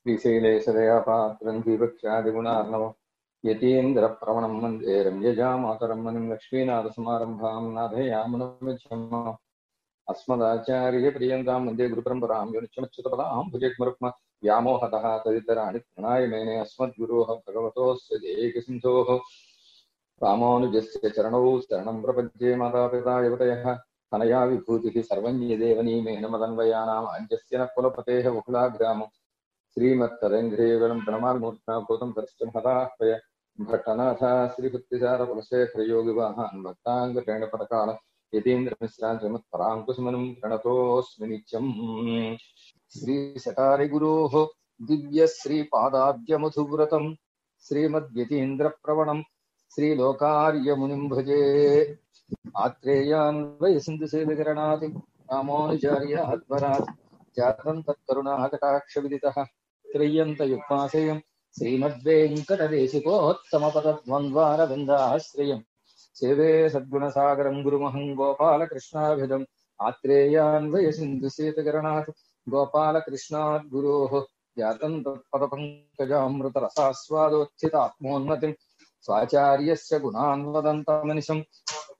श्रीशैलेशदयापात्रं दीपक्षादिगुणार्णवं यतीन्द्रप्रवणं वन्दे रम्यजामातरं मुनिं लक्ष्मीनाथसमारम्भां नाथयामुनमध्यमम् अस्मदाचार्यपर्यन्तां वन्दे गुरुपरम्परां यो नित्यमच्युतपदां भुजग्मरुक्म व्यामोहतः तदितराणि प्रणाय मेने अस्मद्गुरोः भगवतोऽस्य देहिकसिन्धोः रामानुजस्य चरणौ शरणं प्रपद्ये मातापिता युवतयः तनया विभूतिः सर्वं यदेवनीमेन मदन्वयानाम् अञ्जस्य न कुलपतेः बहुलाग्रामम् श्रीमत्तरेन्द्रियगणं प्रणमान्मूर्त्ना भूतं दर्शनहदाह्वय भट्टनाथ श्रीभक्तिसारकुलशेखरयोगिवाहान् भक्ताङ्गप्रेणपदकाल यतीन्द्रमिश्रान् श्रीमत्पराङ्कुशमनं प्रणतोऽस्मि नित्यम् श्रीशटारिगुरोः दिव्यश्रीपादाब्जमधुव्रतं श्रीमद्यतीन्द्रप्रवणं श्रीलोकार्यमुनिं भजे आत्रेयान्वयसिन्धुसेविकरणादि रामानुजार्याध्वरात् जातं तत्करुणाकटाक्षविदितः त्रय्यन्तयुग्माश्रयं श्रीमद्वेङ्कटदेशिकोत्तमपदद्वन्द्वारविन्दाश्रयं सेवे सद्गुणसागरं गुरुमहं गोपालकृष्णाभिधम् आत्रेयान्वयसिन्धुसेविकरणात् गोपालकृष्णात् गुरोः जातं तत्पदपङ्कजामृतरसास्वादोत्थितात्मोन्नतिं स्वाचार्यस्य गुणान् वदन्तमनिशं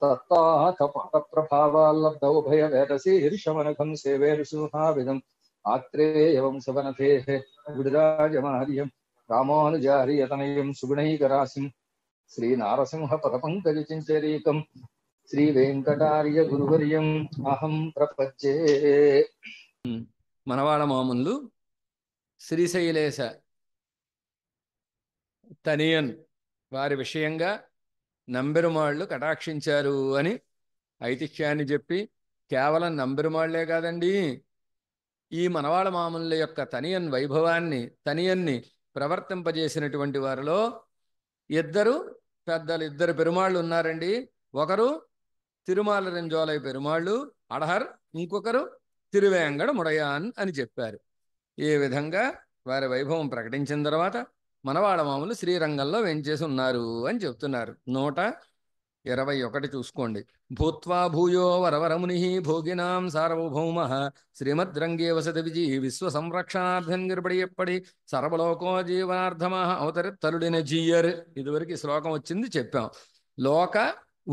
तत्त्वार्थपादप्रभावाल्लब्धौभयवेदशीर्षमनघं सेवे ऋषुहाविदम् आत्रेयवंशवनतेः विडराजमार्यं रामानुजार्यतनयं सुगुणैकराशिं श्रीनारसिंहपदपङ्कजचिञ्चरीकं श्रीवेङ्कटार्यगुरुवर्यम् अहं प्रपद्ये. మనవాళ మామూలు శ్రీశైలేశ తనియన్ వారి విషయంగా నంబెరుమాళ్ళు కటాక్షించారు అని ఐతిహ్యాన్ని చెప్పి, కేవలం నంబెరుమాళ్లే కాదండి, ఈ మనవాళ మామూళ్ళ యొక్క తనియన్ వైభవాన్ని, తనియన్ని ప్రవర్తింపజేసినటువంటి వారిలో ఇద్దరు పెరుమాళ్ళు ఉన్నారండి. ఒకరు తిరుమాలరెంజోలై పెరుమాళ్ళు అడహర్, ఇంకొకరు తిరువేంగడ ముడయాన్ అని చెప్పారు. ఈ విధంగా వారి వైభవం ప్రకటించిన తర్వాత మనవాళ మామూలు శ్రీరంగంలో వెంచేసి ఉన్నారు అని చెప్తున్నారు. 121 చూసుకోండి. భూత్వా భూయో వరవరముని భోగినాం సార్వభౌమ శ్రీమద్రంగే వసతి విజీ విశ్వ సంరక్షణార్థం గిరిపడి సర్వలోకో జీవనార్థమా అవతరిత్తలుడిన జీయర్. ఇదివరకు ఈ శ్లోకం వచ్చింది చెప్పాం. లోక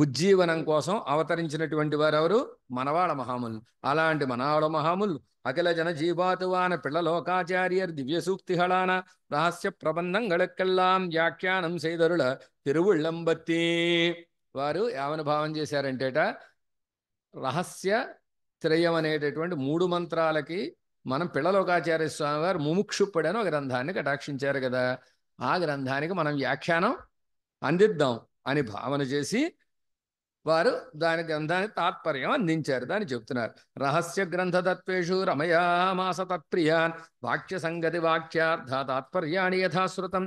ఉజ్జీవనం కోసం అవతరించినటువంటి వారెవరు? మనవాళ మహాములు. అలాంటి మనవాళ మహాములు అఖిల జన జీవాతువాన పిళ్ళలోకాచార్యర్ దివ్య సూక్తిహళాన రహస్య ప్రబంధంగళకెల్లాం వ్యాఖ్యానం செய்தருள తిరువుళ్ళంబత్తి. వారు ఏమని భావం చేశారంటేట, రహస్య త్రయం అనేటటువంటి 3 మంత్రాలకి మనం పిళ్ళలోకాచార్య స్వామి వారు ముముక్షుప్పుడని ఒక గ్రంథాన్ని కటాక్షించారు కదా, ఆ గ్రంథానికి మనం వ్యాఖ్యానం అందిద్దాం అని భావన చేసి వారు దాని గ్రంథానికి తాత్పర్యం అందించారు. దాన్ని చెప్తున్నారు. రహస్య గ్రంథతత్వేషు రమయామాస తత్ప్రియాన్ వాక్య సంగతి వాక్యార్థ తాత్పర్యాణి యథాశ్రుతం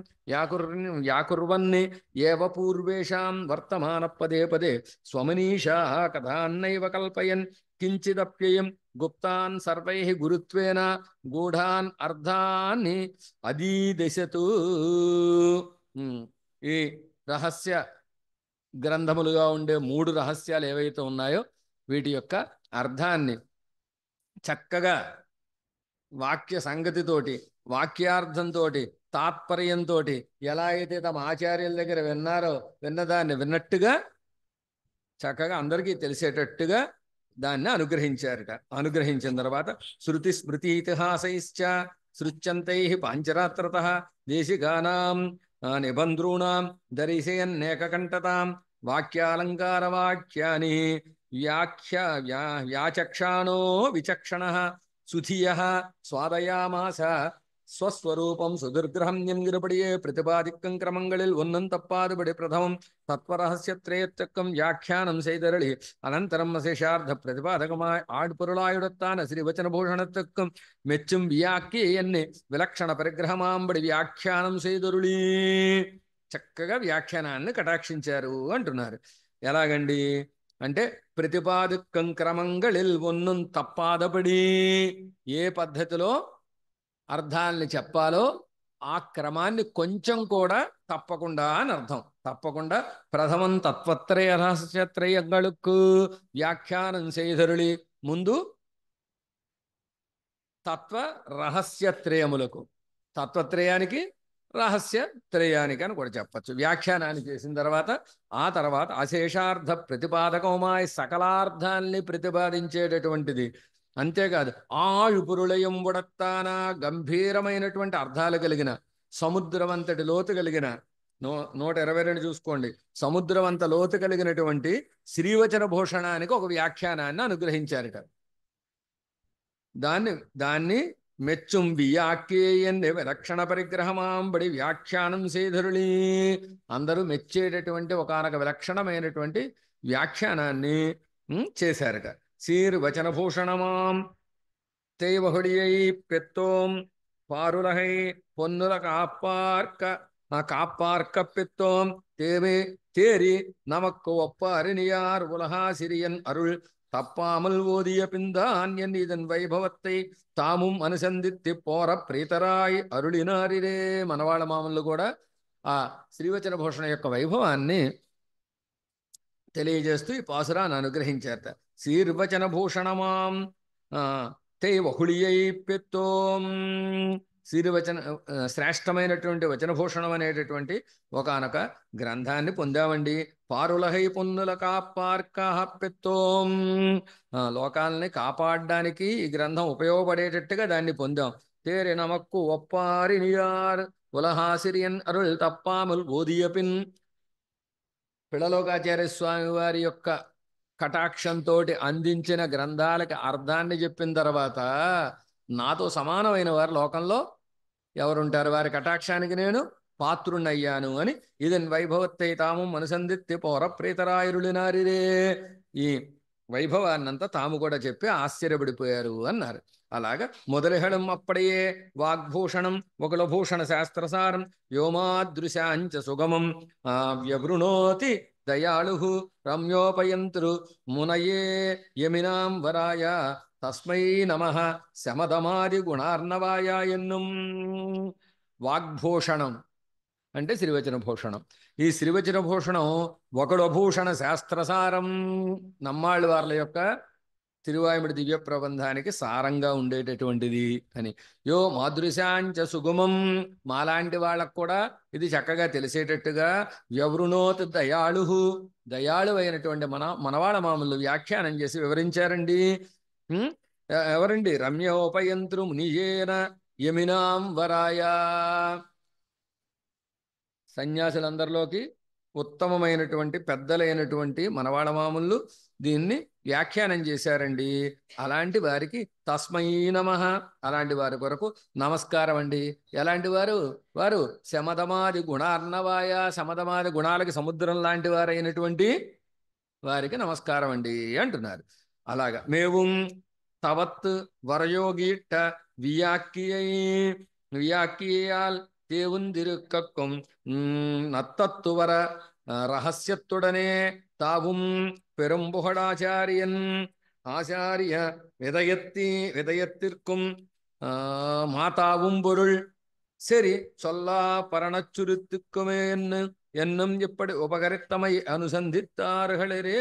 వ్యాకుర్వన్ని ఏవ పూర్వేషాం వర్తమాన పదే పదే స్వమనీషా కథాన్నైవ కల్పయన్ కించిదప్యయం గుప్తాన్ సర్వైః గురుత్వేన గూఢాన్ అర్థాన్ని అదీదశతు. ఈ రహస్య గ్రంథములుగా ఉండే 3 రహస్యాలు ఏవైతే ఉన్నాయో వీటి యొక్క అర్థాన్ని చక్కగా వాక్య సంగతితోటి, వాక్యార్థంతో, తాత్పర్యంతో ఎలా అయితే తమ ఆచార్యుల దగ్గర విన్నారో విన్నదాన్ని విన్నట్టుగా చక్కగా అందరికీ తెలిసేటట్టుగా దాన్ని అనుగ్రహించారట. అనుగ్రహించిన తర్వాత శృతి స్మృతి ఇతిహాసైశ్చ సృచ్యంతై పాంచరాత్రతః దేశికానాం నిబంధృణాం దర్శయన్నేకకంఠతాం వాక్యాలంకార వాక్యాని వ్యాచక్షాణో విచక్షణః సుధియః స్వాదయామాస ஸ்வஸ்வரூபம் சுதிர்கிரகம் என்கிறபடியே பிரதிபாதிக்கும் கிரமங்களில் ஒன்னும் தப்பாதுபடி பிரதமம் தத்வரஹஸ்யத்ரயத்துக்கும் வியாக்கியானம் செய்தருளி அனந்தரம் அசேஷார்த்த பிரதிபாதகமாய் ஆட்பொருளாயுடத்தான ஸ்ரீவச்சனபூஷணத்துக்கும் மெச்சும் வியாக்கியన్ని విలక్షణ పరిగ్రహమాంబడి వ్యాఖ్యానం செய்தருளி చక్కగా వ్యాఖ్యానాన్ని కటాక్షించారు అంటున్నారు. ఎలాగండి అంటే ప్రతిపాదికం క్రమంகளில் ఒన్నుం తప్పాదబడి, ఏ పద్ధతిలో అర్థాలని చెప్పాలో ఆ క్రమాన్ని కొంచెం కూడా తప్పకుండా అని అర్థం. తప్పకుండా ప్రథమం తత్వత్రయ రహస్యత్రయங்களுக்கு వ్యాఖ్యానం చేయధరుళి, ముందు తత్వ రహస్యత్రయములకు తత్వత్రయానికి రహస్య త్రయానికి అని కూడా చెప్పచ్చు. వ్యాఖ్యానాన్ని చేసిన తర్వాత ఆ తర్వాత అశేషార్థ ప్రతిపాదకమాయ సకలార్థాల్ని ప్రతిపాదించేటటువంటిది. అంతేకాదు ఆయుపురుళయం ఉడత్తాన గంభీరమైనటువంటి అర్థాలు కలిగిన సముద్రమంతటి లోతు కలిగిన 122 చూసుకోండి. సముద్రమంత లోతు కలిగినటువంటి శ్రీవచన భూషణానికి ఒక వ్యాఖ్యానాన్ని అనుగ్రహించారట. దాన్ని మెచ్చుం వియాఖ్యేయన్ విలక్షణ పరిగ్రహమాంబడి వ్యాఖ్యానం సేధరుళి. అందరూ మెచ్చేటటువంటి ఒకానొక విలక్షణమైనటువంటి వ్యాఖ్యానాన్ని చేశారట. శ్రీర్వచనభూషణమాం తేవహుడియై పెత్తోం పారులహై పొన్నుల காப்பார்க்க பெத்தோம் தேவே தேரி நமக்கு ஒப்பாரினியார் உலகா சிறியன் அருள் தப்பாமல் ஓதிய பின்தான் என் இதன் వైభవத்தை తాముం అనుసంధిత్తి పోర ప్రీతరాయ్ అరుళినారిరే. మనవాళ్ళ మామూలు కూడా ఆ శ్రీవచన భూషణ యొక్క వైభవాన్ని తెలియజేస్తూ ఈ పాసురాన్ని అనుగ్రహించారట. శ్రీర్వచన భూషణమాం తే వహుళియై పెత్తోం. శ్రీవచన శ్రేష్టమైనటువంటి వచనభూషణం అనేటటువంటి ఒకానొక గ్రంథాన్ని పొందామండి. పారులహై పొన్నుల కాపార్కహప్పెత్తోం. లోకాలని కాపాడడానికి ఈ గ్రంథం ఉపయోగపడేటట్టుగా దాన్ని పొందాం. తేరి నమక్కు ఒప్పారినియార్ ఉలహాసిరియన్ అరుళ్ తప్పాముల్ ఓదియపిన్. పిళ్ళలోకాచార్య స్వామి వారి యొక్క కటాక్షంతో అందించిన గ్రంథాలకి అర్థాన్ని చెప్పిన తర్వాత నాతో సమానమైన వారు లోకంలో ఎవరుంటారు? వారి కటాక్షానికి నేను పాత్రుణ్ణయ్యాను అని ఇదన్ వైభవత్తై తాము అనుసంధిత్తి పౌర ప్రీతరాయురులినారిరే. ఈ వైభవాన్నంతా తాము కూడా చెప్పి ఆశ్చర్యపడిపోయారు అన్నారు. అలాగా మొదలిహడం అప్పడియే వాగ్భూషణం వకులభూషణ శాస్త్రసారం వ్యోమాదృశాంచ సుగమం వ్యవృణోతి దయాళు రమ్యోపయంతురు మునయే యమినాం వరాయ తస్మై నమః శమదమాది గుణార్ణవాయ ఎన్నుం. వాగ్భూషణం అంటే శ్రీవచన భూషణం. ఈ శ్రీవచన భూషణం వకులభూషణ శాస్త్రసారం, నమ్మాళ్ళ వార్ల యొక్క తిరువాయుముడి దివ్య ప్రబంధానికి సారంగా ఉండేటటువంటిది అని. యో మాదృశాంచ సుగమం, మాలాంటి వాళ్ళకు కూడా ఇది చక్కగా తెలిసేటట్టుగా. వ్యవృణోత్ దయాళు, దయాళు అయినటువంటి మనవాళ్ళ మామూలు వ్యాఖ్యానం చేసి వివరించారండి. ఎవరండి? రమ్యోపయంత్రు మునియేన యమినాం వరాయ. సన్యాసులందరిలోకి ఉత్తమమైనటువంటి పెద్దలైనటువంటి మనవాళ్ళ మామూలు దీన్ని వ్యాఖ్యానం చేశారండి. అలాంటి వారికి తస్మై నమః, అలాంటి వారి కొరకు నమస్కారం అండి. ఎలాంటి వారు? వారు శమదమాది గుణార్ణవాయ, శమదమాది గుణాలకి సముద్రం లాంటి వారైనటువంటి వారికి నమస్కారం అండి అంటున్నారు. అలాగా మేము తవత్ వరయోగీట్ట வியாக்கியால் தேவுந்திருக்கும் நத்தத்துவர ரகசியத்துடனே தாவும் பெரும்புகழாச்சாரியன் ஆச்சாரிய விதயத்திற்கும் மாதாவும் பொருள் சரி சொல்லா பரணச்சுருத்துக்குமே என்னும் இப்படி உபகரித்தமை అనుసంధిత్తార్హళరే.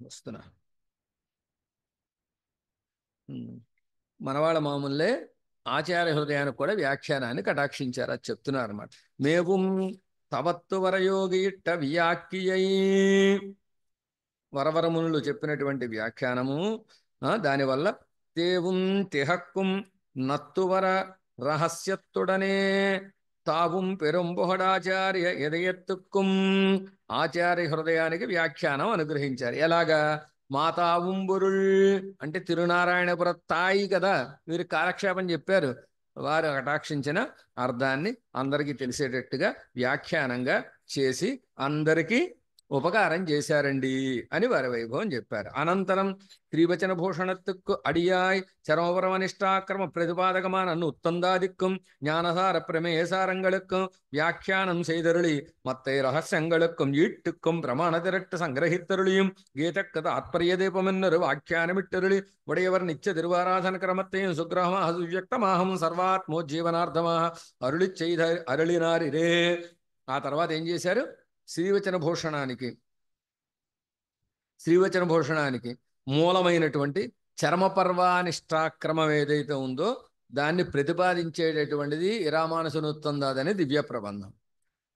వస్తున్నా. మనవాళ్ళ మామూలే ఆచార్య హృదయానికి కూడా వ్యాఖ్యానాన్ని కటాక్షించారు. అది చెప్తున్నారు అన్నమాట. మేవుం తవత్తు వరయోగిట్ట వ్యాఖ్యై, వరవరమునులు చెప్పినటువంటి వ్యాఖ్యానము. దానివల్ల తేవుం తిహక్కుం నత్తువర రహస్యత్తుడనే తాவும் పెరుంబుహడాచార్య ఎదయత్తుక్కుం, ఆచార్య హృదయానికి వ్యాఖ్యానం అనుగ్రహించారు. ఎలాగా? మాతాவும் పొరుள் అంటే తిరునారాయణపుర తాయి కదా, వీరు కాలక్షేపం చెప్పారు. వారు కటాక్షించిన అర్థాన్ని అందరికీ తెలిసేటట్టుగా వ్యాఖ్యానంగా చేసి అందరికీ ఉపకారం చేశారండి అని వారి వైభవం చెప్పారు. అనంతరం శ్రీవచన భూషణத்துக்கு அடியாய் சரமபரமனிஷ்டாக்கிரம பிரதிபாதகமான உத்தந்தாதிக்கும் ஞானசார பிரமேயசாரங்களுக்கும் வியாக்கியானம் செய்தருளி மத்தை ரகசியங்களுக்கும் ஈட்டுக்கும் பிரமாண திரட்டு சங்கிரகித்தருளியும் கீதக்கு தாத்பரிய தீபமென்னொரு வாக்கியானமிட்டருளி உடையவர் நிச்ச திருவாராதன கிரமத்தையும் சுக்கிரகமாக சுவ்யக்தமாகம் సర్వాత్మోజ్జీవనార్థமாக అరుళి చేయ అరుళినారిరే. ఆ తర్వాత ఏం చేశారు? శ్రీవచన భూషణానికి మూలమైనటువంటి చరమపర్వానిష్టాక్రమం ఏదైతే ఉందో దాన్ని ప్రతిపాదించేటటువంటిది ఇరామానుషనుత్తందాది అనే దివ్య ప్రబంధం.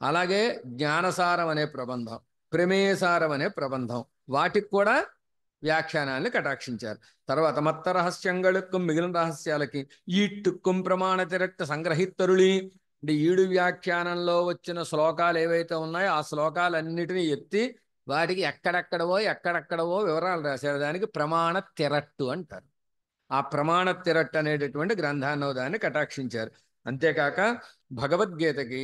అలాగే జ్ఞానసారం అనే ప్రబంధం, ప్రమేయసారం అనే ప్రబంధం, వాటికి కూడా వ్యాఖ్యానాన్ని కటాక్షించారు. తర్వాత మత్త రహస్యంగళుక్కం మిగిలిన రహస్యాలకి ఈట్టుక్కం ప్రమాణ తిరక్త సంగ్రహిత్తరుళి అంటే ఈడు వ్యాఖ్యానంలో వచ్చిన శ్లోకాలు ఏవైతే ఉన్నాయో ఆ శ్లోకాలన్నిటినీ ఎత్తి వాటికి ఎక్కడెక్కడవో వివరాలు రాశారు. దానికి ప్రమాణ తిరట్టు అంటారు. ఆ ప్రమాణ తిరట్టు అనేటటువంటి గ్రంథాన్ని దాన్ని కటాక్షించారు. అంతేకాక భగవద్గీతకి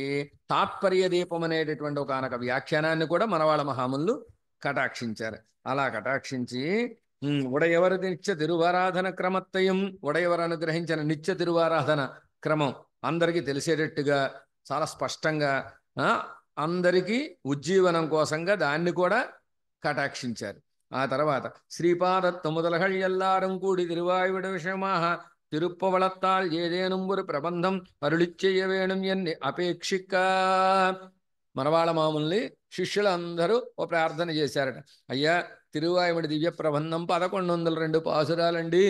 తాత్పర్య దీపం అనేటటువంటి ఒకనొక వ్యాఖ్యానాన్ని కూడా మనవాళ్ళ మహాములు కటాక్షించారు. అలా కటాక్షించి ఉడయవరు నిత్య తిరువారాధన క్రమత్తయం, ఉడయవరు అనుగ్రహించిన నిత్య తిరువారాధన క్రమం అందరికీ తెలిసేటట్టుగా చాలా స్పష్టంగా అందరికీ ఉజ్జీవనం కోసంగా దాన్ని కూడా కటాక్షించారు. ఆ తర్వాత శ్రీపాదత్త మొదలగల్ ఎల్లారం కూడి తిరువాయుడ విషయమాహ తిరుప్పవళత్తాల్ ఏదేనుం ஒரு ప్రబంధం అరుళిచ్చేయ వేణుం ఎన్ని అపేక్షిక. మనవాళ్ళ మామూల్ని శిష్యులందరూ ఓ ప్రార్థన చేశారట. అయ్యా, తిరువాయుమడి దివ్య ప్రబంధం 1102 పాసురాలండి.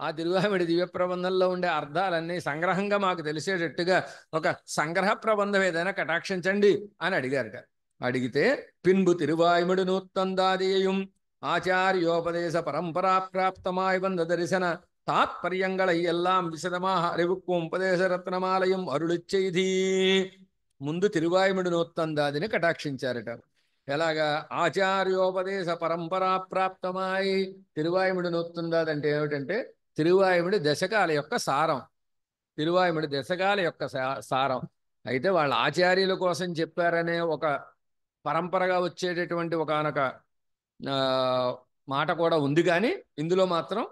ఆ తిరువాయుమడి దివ్య ప్రబంధంలో ఉండే అర్థాలన్నీ సంగ్రహంగా మాకు తెలిసేటట్టుగా ఒక సంగ్రహ ప్రబంధం ఏదైనా కటాక్షించండి అని అడిగారట. అడిగితే పిన్బు తిరువాయుమడి నూత్తందాదేయం ஆச்சாரியோபதேச பரம்பரா பிராப்தமாய் வந்த தரிசன தாத்பரியங்களை எல்லாம் விசதமாக அறிவுக்கும் ఉపదేశ రత్నమాలయం అరుళిச் செய்தி. ముందు తిరువాయుముడి నూత్తందాదిని కటాక్షించారట. ఎలాగా? ఆచార్యోపదేశ పరంపరా ప్రాప్తమాయి. తిరువాయుముడి నూత్తందాది అంటే ఏమిటంటే తిరువాయుముడి దశకాల యొక్క సారం. తిరువాయుముడి దశకాల యొక్క సారం అయితే వాళ్ళ ఆచార్యుల కోసం చెప్పారనే ఒక పరంపరగా వచ్చేటటువంటి ఒకనొక మాట కూడా ఉంది. కానీ ఇందులో మాత్రం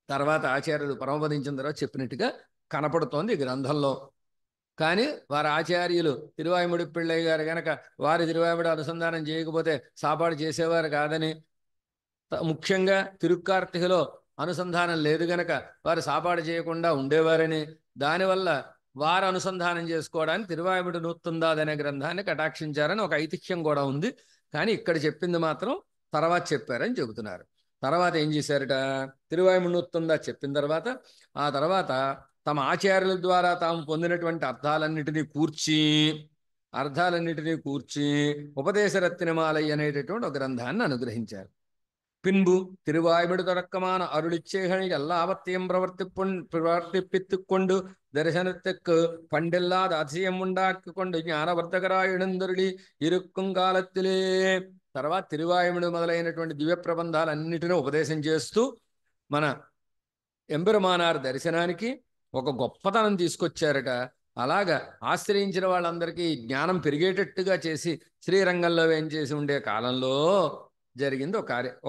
తర్వాత ఆచార్యులు పరమపదించిన తర్వాత చెప్పినట్టుగా కనపడుతోంది ఈ గ్రంథంలో. కానీ వారి ఆచార్యులు తిరువాయుముడి పిళ్ళయ్య గారు గనక వారి తిరువాయుముడి అనుసంధానం చేయకపోతే సాపాడు చేసేవారు కాదని, ముఖ్యంగా తిరుక్కార్తికలో అనుసంధానం లేదు గనక వారు సాపాడు చేయకుండా ఉండేవారని, దానివల్ల వారు అనుసంధానం చేసుకోవడానికి తిరువాయుముడి నూత్తందాదనే గ్రంథాన్ని కటాక్షించారని ఒక ఐతిహ్యం కూడా ఉంది. కానీ ఇక్కడ చెప్పింది మాత్రం తర్వాత చెప్పారని చెబుతున్నారు. తర్వాత ఏం చేశారట? తిరువాయుముడి నూత్తందా చెప్పిన తర్వాత ఆ తర్వాత తమ ఆచార్యుల ద్వారా తాము పొందినటువంటి అర్థాలన్నిటినీ కూర్చి ఉపదేశరత్నమాలై అనేటటువంటి ఒక గ్రంథాన్ని అనుగ్రహించారు. பின்பு திருவாய்மடு தொடக்கமான அருளிச்சைகள் எல்லாவற்றையும் பிரவர்த்திப்பித்துக் கொண்டு தரிசனத்துக்கு பண்டில்லாத அதிசயம் உண்டாக்கி கொண்டு జ్ఞానవర్ధకరాయి எழுந்தருளி இருக்கும் కాలத்திலே తర్వాత తిరువాయుముడు మొదలైనటువంటి దివ్య ప్రబంధాలన్నిటినీ ఉపదేశం చేస్తూ మన ఎంబెరుమానార్ దర్శనానికి ఒక గొప్పతనం తీసుకొచ్చారట. అలాగా ఆశ్రయించిన వాళ్ళందరికీ జ్ఞానం పెరిగేటట్టుగా చేసి శ్రీరంగంలో ఏం చేసి ఉండే కాలంలో జరిగింది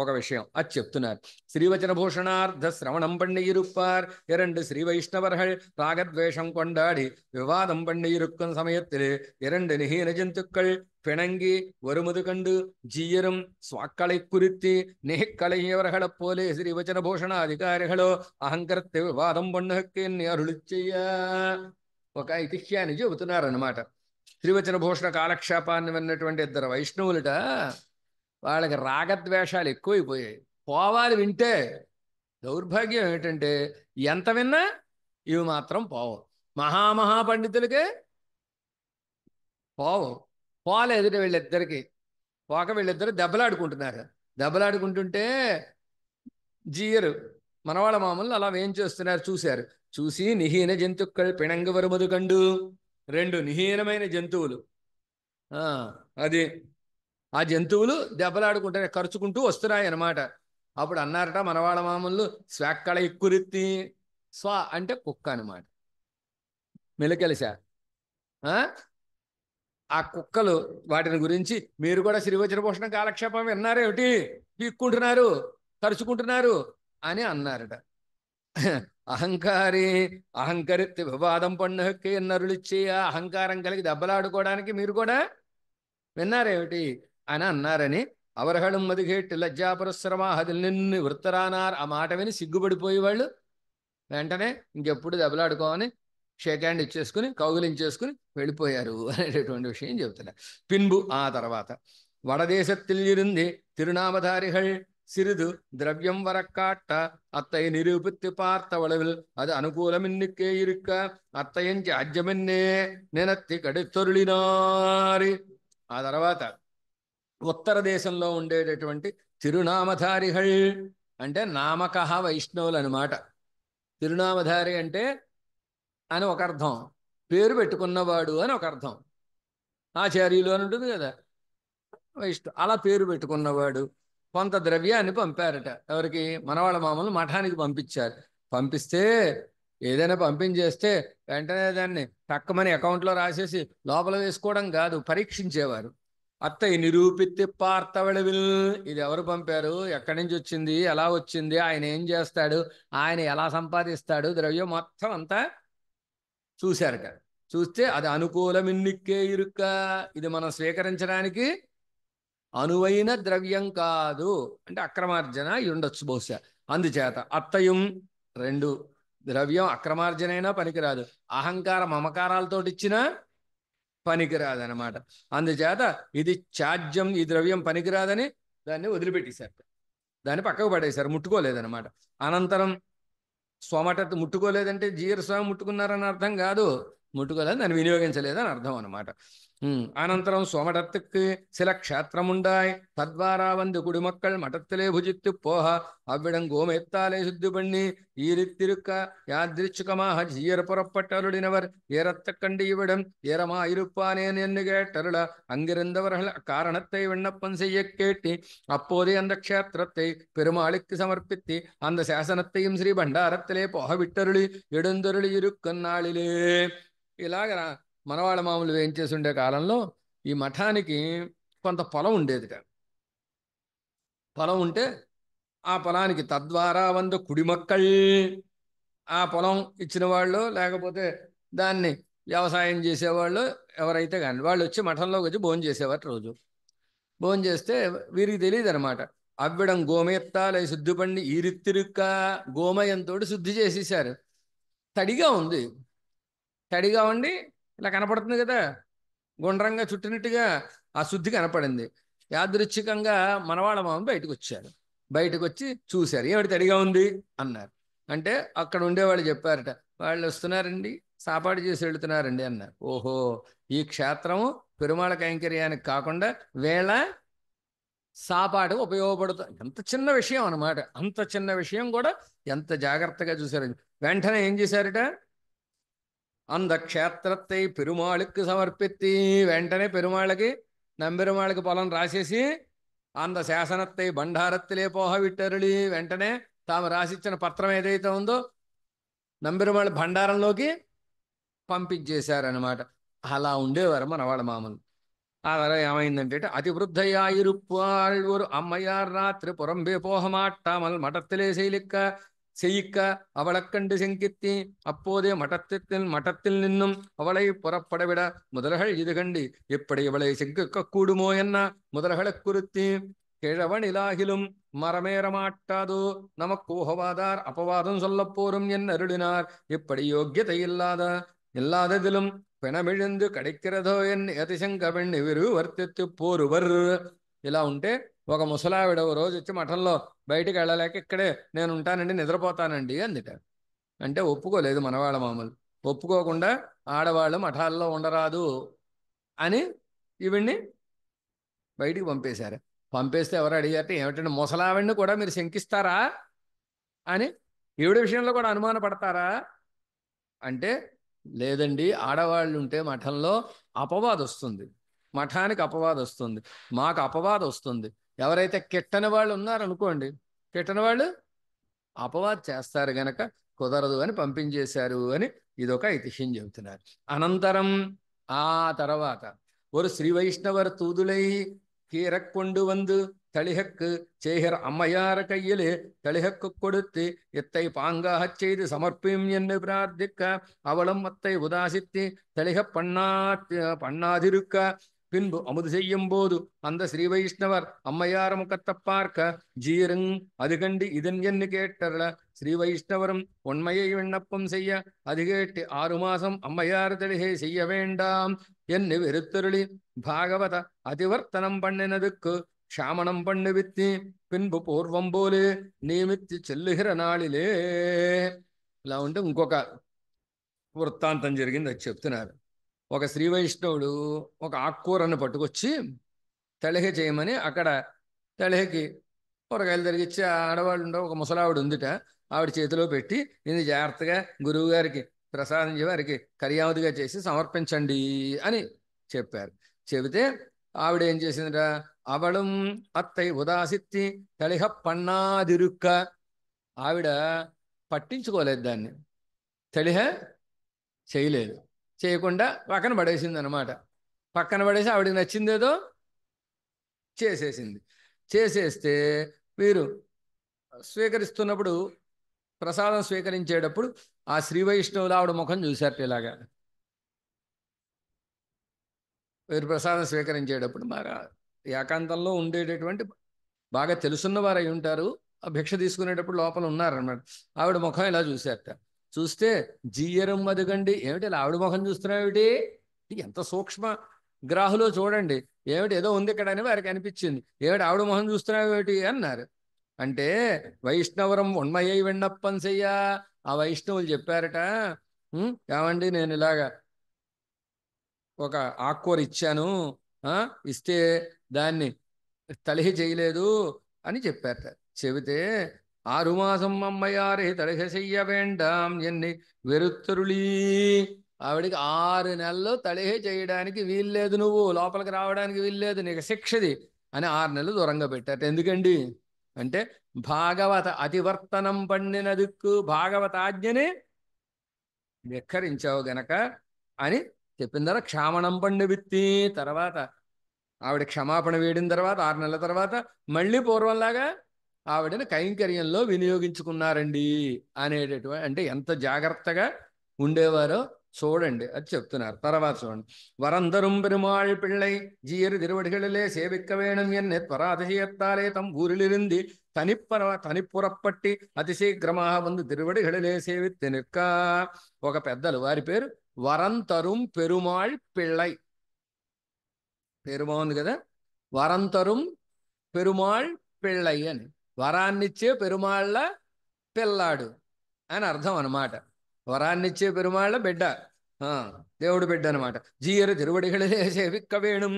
ఒక విషయం అది చెప్తున్నారు. శ్రీవచన భూషణార్థ శ్రవణం பண்ணியிருப்பார் 2 శ్రీ వైష్ణவர்கள் ராகத்வேஷம் கொண்டாடி விவாதம் பண்ணியிருக்கும் சமயத்திலே 2 நிகீன ஜந்துக்கள் பிணங்கி வருமுது கண்டு ஜீயரும் ஸ்வாக்களை குறித்து நேக்களையவர்களைப் போலே శ్రీవచన భూషణ అధికారిகளோ అహంకరத்தை వివాదం பண்ணுக்கு ఎన్ని అరుళిచ్చేయ ఒక ఐతిహ్యాన్ని చెబుతున్నారన్నమాట. శ్రీవచన భూషణ కాలక్షేపాన్ని విన్నటువంటి 2 వైష్ణవులట వాళ్ళకి రాగద్వేషాలు ఎక్కువైపోయాయి. పోవాలి వింటే దౌర్భాగ్యం ఏమిటంటే ఎంత విన్నా ఇవి మాత్రం పోవు. మహామహాపండితులకే పోలేదు వీళ్ళిద్దరికి. వీళ్ళిద్దరు దెబ్బలాడుకుంటుంటే జీయరు మనవాళ్ళ మామూలు అలా ఏం చేస్తున్నారు చూసి నిహీన జంతుక్கள் పిణంగ వరుమదు కండు 2 నిహీనమైన జంతువులు అది ఆ జంతువులు దెబ్బలాడుకుంటే ఖర్చుకుంటూ వస్తున్నాయి అన్నమాట. అప్పుడు అన్నారట మనవాళ్ళ మామూలు స్వాక్కళ ఎక్కురెత్తి స్వ అంటే కుక్క అనమాట. మెలికెలిసా ఆ కుక్కలు వాటిని గురించి మీరు కూడా శ్రీవచన భూషణ కాలక్షేపం విన్నారేమిటి, పీక్కుంటున్నారు ఖర్చుకుంటున్నారు అని అన్నారట. అహంకరిత్తి వివాదం పన్నుకి ఎన్నరులిచ్చి అహంకారం కలిగి దెబ్బలాడుకోవడానికి మీరు కూడా విన్నారేమిటి అని అన్నారని అవరహళం మదిగేట్టి లజ్జాపురశ్రమాహదిల్ నిన్ను వృత్తరానార్. ఆ మాట విని సిగ్గుపడిపోయి వాళ్ళు వెంటనే ఇంకెప్పుడు దెబ్బలాడుకోమని షేక్ హ్యాండ్ ఇచ్చేసుకుని కౌగిలించేసుకుని వెళ్ళిపోయారు అనేటటువంటి విషయం చెబుతున్నారు. పిన్బు ఆ తర్వాత వడదేశத்தில் இருந்து తిరునామధారిகள் சிறிது திரவியம் வரக்காட்ட அத்தை நிரூபித்து பார்த்தவளவில் அது அனுகூலமின்னுக்கே இருக்க అత్తయం త్యాజ్యమన్నే నినత్తి కడితొరులినారి. ఆ తర్వాత ఉత్తర దేశంలో ఉండేటటువంటి తిరునామధారిహళ్ అంటే నామకహ వైష్ణవులు అనమాట. తిరునామధారి అంటే అని ఒక అర్థం, పేరు పెట్టుకున్నవాడు అని ఒక అర్థం. ఆచార్యులు అని ఉంటుంది కదా, వైష్ణవు అలా పేరు పెట్టుకున్నవాడు. కొంత ద్రవ్యాన్ని పంపారట. ఎవరికి? మనవాళ్ళ మామూలు మఠానికి పంపించారు. పంపిస్తే ఏదైనా పంపించేస్తే వెంటనే దాన్ని టక్కమని అకౌంట్లో రాసేసి లోపల వేసుకోవడం కాదు, పరీక్షించేవారు. అత్తయ్య నిరూపిత్తి పార్తవళవిల్, ఇది ఎవరు పంపారు, ఎక్కడి నుంచి వచ్చింది, ఎలా వచ్చింది, ఆయన ఏం చేస్తాడు, ఆయన ఎలా సంపాదిస్తాడు, ద్రవ్యం మొత్తం అంతా చూశారట. చూస్తే అది అనుకూలమిన్నిక్కే ఇరుక్క, ఇది మనం స్వీకరించడానికి అనువైన ద్రవ్యం కాదు, అంటే అక్రమార్జన ఉండొచ్చు బహుశా. అందుచేత అత్తయం రెండు, ద్రవ్యం అక్రమార్జనైనా పనికిరాదు, అహంకార మమకారాలతో ఇచ్చినా పనికిరాదనమాట. అందుచేత ఇది త్యాజ్యం, ఈ ద్రవ్యం పనికిరాదని దాన్ని వదిలిపెట్టేశారు, దాన్ని పక్కకు పడేశారు, ముట్టుకోలేదనమాట. అనంతరం స్వమటత్, ముట్టుకోలేదంటే జీర స్వామి ముట్టుకున్నారని అర్థం కాదు, ముట్టుకోలేదు, దాన్ని వినియోగించలేదని అర్థం అనమాట. అనంతరం సోమடத்துக்கு சில க்ஷேத்திரமுண்டாய் தத்வாரா வந்து குடிமக்கள் மடத்திலே புஜித்து போக அவ்விடம் கோமெத்தாலே சுத்தி பண்ணி ஈரித்திருக்க யாதிருச்சுகமாக ஜீயர் புறப்பட்டருளினவர் ஏறத்த கண்டு இவ்விடம் ஏறமாயிருப்பானேன் என்று கேட்டருள அங்கிருந்தவர்கள் காரணத்தை விண்ணப்பம் செய்ய கேட்டி அப்போதே அந்த க்ஷேத்திரத்தை பெருமாளுக்கு சமர்ப்பித்து அந்த சாசனத்தையும் ஸ்ரீ பண்டாரத்திலே போக விட்டருளி எடுந்தருளி இருக்கும் நாளிலே. ఇలాగ మనవాళ్ళ మామూలు ఏం చేసి ఉండే కాలంలో ఈ మఠానికి కొంత పొలం ఉండేదిట. పొలం ఉంటే ఆ పొలానికి తద్వారా వంద కుడిమక్కల్, ఆ పొలం ఇచ్చిన వాళ్ళు లేకపోతే దాన్ని వ్యవసాయం చేసేవాళ్ళు ఎవరైతే కానీ వాళ్ళు వచ్చి మఠంలోకి వచ్చి భోజనం చేసేవారు. రోజు భోజనం చేస్తే వీరికి తెలియదు అనమాట. అవ్విడం గోమయత్తాలై శుద్ధిపండి ఈరిత్తిరుక్క, గోమయంతో శుద్ధి చేసేసారు. తడిగా ఉంది, తడిగా ఉండి ఇలా కనపడుతుంది కదా, గుండ్రంగా చుట్టినట్టుగా ఆ శుద్ధి కనపడింది. యాదృచ్ఛికంగా మనవాళ్ళ మామ బయటకు వచ్చారు. బయటకు వచ్చి చూశారు, ఏమిటి తడిగా ఉంది అన్నారు. అంటే అక్కడ ఉండేవాళ్ళు చెప్పారట, వాళ్ళు వస్తున్నారండి, సాపాటు చేసి వెళుతున్నారండి అన్నారు. ఓహో, ఈ క్షేత్రము పెరుమాళ కైంకర్యానికి కాకుండా వేళ సాపాటు ఉపయోగపడుతుంది. ఎంత చిన్న విషయం అనమాట. అంత చిన్న విషయం కూడా ఎంత జాగ్రత్తగా చూశారు. వెంటనే ఏం చేశారట, அந்த క్షేత్రத்தை పెరుమాళుக்கு సమర్పిత్తి, వెంటనే పెరుమాళ్ళకి నంబెరుమాళ్ళకి పొలం రాసేసి அந்த శాసనத்தை బండారత్తిలే పోహ విట్టరుళి, వెంటనే తాము రాసిచ్చిన పత్రం ఏదైతే ఉందో నంబెరుమాళ్ళ భండారంలోకి పంపించేశారనమాట. అలా ఉండేవారు మన వాళ్ళ మామూలు. ఆ తర్వాత ఏమైందంటే, அதிவృద్ధయాயிருப்பாள் ஒரு அம்மையார் ராத்திரி புறம்பே போக மாட்டாமல் மடத்திலே செய்யிக்க அவளைக் கண்டு செங்கித்தி அப்போதே மட்டத்தில் நின்னும் அவளை புறப்படவிட முதல்கள் இது கண்டு எப்படி இவளை செங்கிக்க கூடுமோ என்ன முதல்களை குறித்தி கிழவனிலாகிலும் மரமேற மாட்டாதோ நமக்கு ஊகவாதார் அபவாதம் சொல்ல போரும் என் அருளினார். இப்படி யோக்கியதை இல்லாததிலும் பெணமிழுந்து கிடைக்கிறதோ என் అతిశంక వెండి విరు వర్తిత్తు పోరువర్. ఇలా ఉంటే ఒక ముసలావిడ ఓ రోజు వచ్చి మఠంలో బయటికి వెళ్ళలేక ఇక్కడే నేను ఉంటానండి, నిద్రపోతానండి అందుట. అంటే ఒప్పుకోలేదు మనవాళ్ళ మామూలు. ఒప్పుకోకుండా ఆడవాళ్ళు మఠాల్లో ఉండరాదు అని ఈవిడ్ని బయటికి పంపేశారు. పంపేస్తే ఎవరు అడిగారంటే, ఏమిటంటే ముసలావిడిని కూడా మీరు శంకిస్తారా అని, ఈవిడ విషయంలో కూడా అనుమాన పడతారా అంటే, లేదండి, ఆడవాళ్ళు ఉంటే మఠంలో అపవాదం వస్తుంది, మఠానికి అపవాదం వస్తుంది, మాకు అపవాదం వస్తుంది. ఎవరైతే కిట్టని వాళ్ళు ఉన్నారనుకోండి, కిట్టని వాళ్ళు అపవాదం చేస్తారు గనక కుదరదు అని పంపించేశారు అని ఇదొక ఐతిహ్యం చెబుతున్నారు. అనంతరం ఆ తర్వాత ஒரு ஸ்ரீ வைஷ்ணவர் தூதுளை கீரக்கொண்டு வந்து தளிகக்கு சேகர் அம்மையார கையிலே தளிகக்கு கொடுத்து எத்தை பாங்காகச் செய்து சமர்ப்பியும் என்று பிரார்த்திக்க அவளும் அத்தை உதாசித்து தளிக பண்ணாதிருக்க பின்பு அமுது செய்யும் போது அந்த ஸ்ரீ வைஷ்ணவர் அம்மையார முகத்தை பார்க்க ஜீரங் அது கண்டு இதன் என்று கேட்டர்ல. ஸ்ரீ வைஷ்ணவரும் உண்மையை விண்ணப்பம் செய்ய அது கேட்டு 6 மாசம் அம்மையார் தளிகை செய்ய வேண்டாம் என்று வெறுத்தருளி பாகவத அதிவர்த்தனம் பண்ணினதுக்கு క్షామణం పండు విత్తి పిన్పు పూర్వం పోలే నియమిత్తి చెల్లుహిర నాళిలే. ఇలా ఉంటే ఇంకొక వృత్తాంతం జరిగింది, అది చెప్తున్నారు. ఒక శ్రీ వైష్ణవుడు ఒక ఆకుకూరను పట్టుకొచ్చి తళిహ చేయమని అక్కడ తళిహకి కూరగాయలు తరిగిచ్చి ఆడవాళ్ళు ఉండే ఒక ముసలావిడ ఉందిట. ఆవిడ చేతిలో పెట్టి ఇది జాగ్రత్తగా గురువు గారికి ప్రసాదం వారికి కర్యావతిగా చేసి సమర్పించండి అని చెప్పారు. చెబితే ఆవిడ ఏం చేసిందిట, అవళం అత్తై ఉదాసిత్తి తళిహ పన్నాదిరుక్క. ఆవిడ పట్టించుకోలేదు దాన్ని, తళిహ చేయలేదు, చేయకుండా పక్కన పడేసింది అనమాట. పక్కన పడేసి ఆవిడకి నచ్చిందేదో చేసేసింది. చేసేస్తే వీరు స్వీకరిస్తున్నప్పుడు, ప్రసాదం స్వీకరించేటప్పుడు ఆ శ్రీ వైష్ణవులు ఆవిడ ముఖం చూశారట ఇలాగా. వీరు ప్రసాదం స్వీకరించేటప్పుడు మరి ఏకాంతంలో ఉండేటటువంటి బాగా తెలుసున్న వారు అయి ఉంటారు. ఆ భిక్ష తీసుకునేటప్పుడు లోపల ఉన్నారనమాట. ఆవిడ ముఖం ఇలా చూశారట. చూస్తే జీయరం మదుగండి, ఏమిటి ఇలా ఆవిడ ముఖం చూస్తున్నావేమిటి, ఎంత సూక్ష్మ గ్రాహులో చూడండి, ఏమిటి ఏదో ఉంది ఇక్కడ అని వారికి అనిపించింది. ఏమిటి ఆవిడ మొహం చూస్తున్నావేమిటి అన్నారు. అంటే వైష్ణవరం ఉన్మయ్య విన్నప్పని చెయ్య, ఆ వైష్ణవులు చెప్పారట, ఏమండి నేను ఇలాగా ఒక ఆకుకూర ఇచ్చాను, ఇస్తే దాన్ని తలిహి చేయలేదు అని చెప్పారట. చెబితే 6 మాసం అమ్మయారే తలిహ చెయ్య వేండాం ఎన్ని వెరుత్తరుళీ. ఆవిడికి 6 నెలలు తలిహ చేయడానికి వీల్లేదు, నువ్వు లోపలికి రావడానికి వీల్లేదు, నీకు శిక్షది అని 6 నెలలు దూరంగా పెట్టారట. ఎందుకండి అంటే భాగవత అతివర్తనం పండిన దిక్కు, భాగవత ఆజ్ఞని ధిక్కరించావు గనక అని చెప్పిందర. క్షామణం పండు విత్తి తర్వాత ఆవిడ క్షమాపణ వేడిన తర్వాత 6 నెలల తర్వాత మళ్ళీ పూర్వంలాగా ఆవిడని కైంకర్యంలో వినియోగించుకున్నారండి అనేటటువంటి, అంటే ఎంత జాగ్రత్తగా ఉండేవారో చూడండి, అది చెప్తున్నారు. తర్వాత చూడండి, వరందரும் பெருமாள் பிள்ளை ஜீயரு திருவடிகளிலே சேவிக்க வேணும் என்ன பராதிசயத்தாலே தம் ஊரிலிருந்து తనిపురప్పట్టి అతిశీఘ్రமாக వందు తిరువడిగడిలే సేవిత్తి నిక్క. ఒక పెద్దలు, వారి పేరు వరంతరుం పెరుమాళ్ పిళ్ళై. పేరు బాగుంది కదా, వరంతరుం పెరుమాళ్ పిళ్ళై అని. వరాన్నిచ్చే పెరుమాళ్ళ పిల్లాడు అని అర్థం అనమాట. వరాన్నిచ్చే పెరుమాళ్ళ బిడ్డ, దేవుడు బిడ్డ అనమాట. జీయరు తిరువడిగడిలే సేవిక్క వేణుం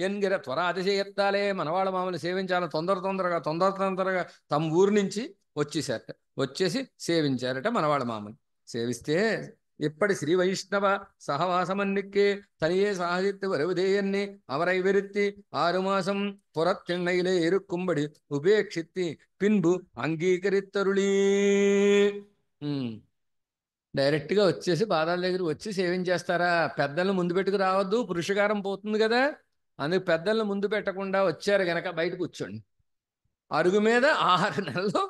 ఎన్గిర త్వరాతిశయత్తాలే. మనవాళ్ళ మామూలు సేవించాలని తొందరగా తమ ఊరు నుంచి వచ్చేసారట. వచ్చేసి సేవించారట మనవాళ్ళ మామూలు. సేవిస్తే இப்படி ஸ்ரீ வைஷ்ணவ சகவாசமன்னிக்கு தனியே சாதித்து வருவதேயன்னி அவரை வெறுத்தி 6 மாசம் புறத்திண்ணையிலே இருக்கும்படி உபேட்சித்து பின்பு అంగీకరిత్తరుళీ. డైరెక్ట్గా వచ్చేసి పాదాల దగ్గరికి వచ్చి సేవించేస్తారా? పెద్దలను ముందు పెట్టుకు రావద్దు, పురుషకారం పోతుంది కదా. అందుకు పెద్దలను ముందు పెట్టకుండా వచ్చారు గనక బయట కూర్చోండి. అరుగు మీద 6 నెలలు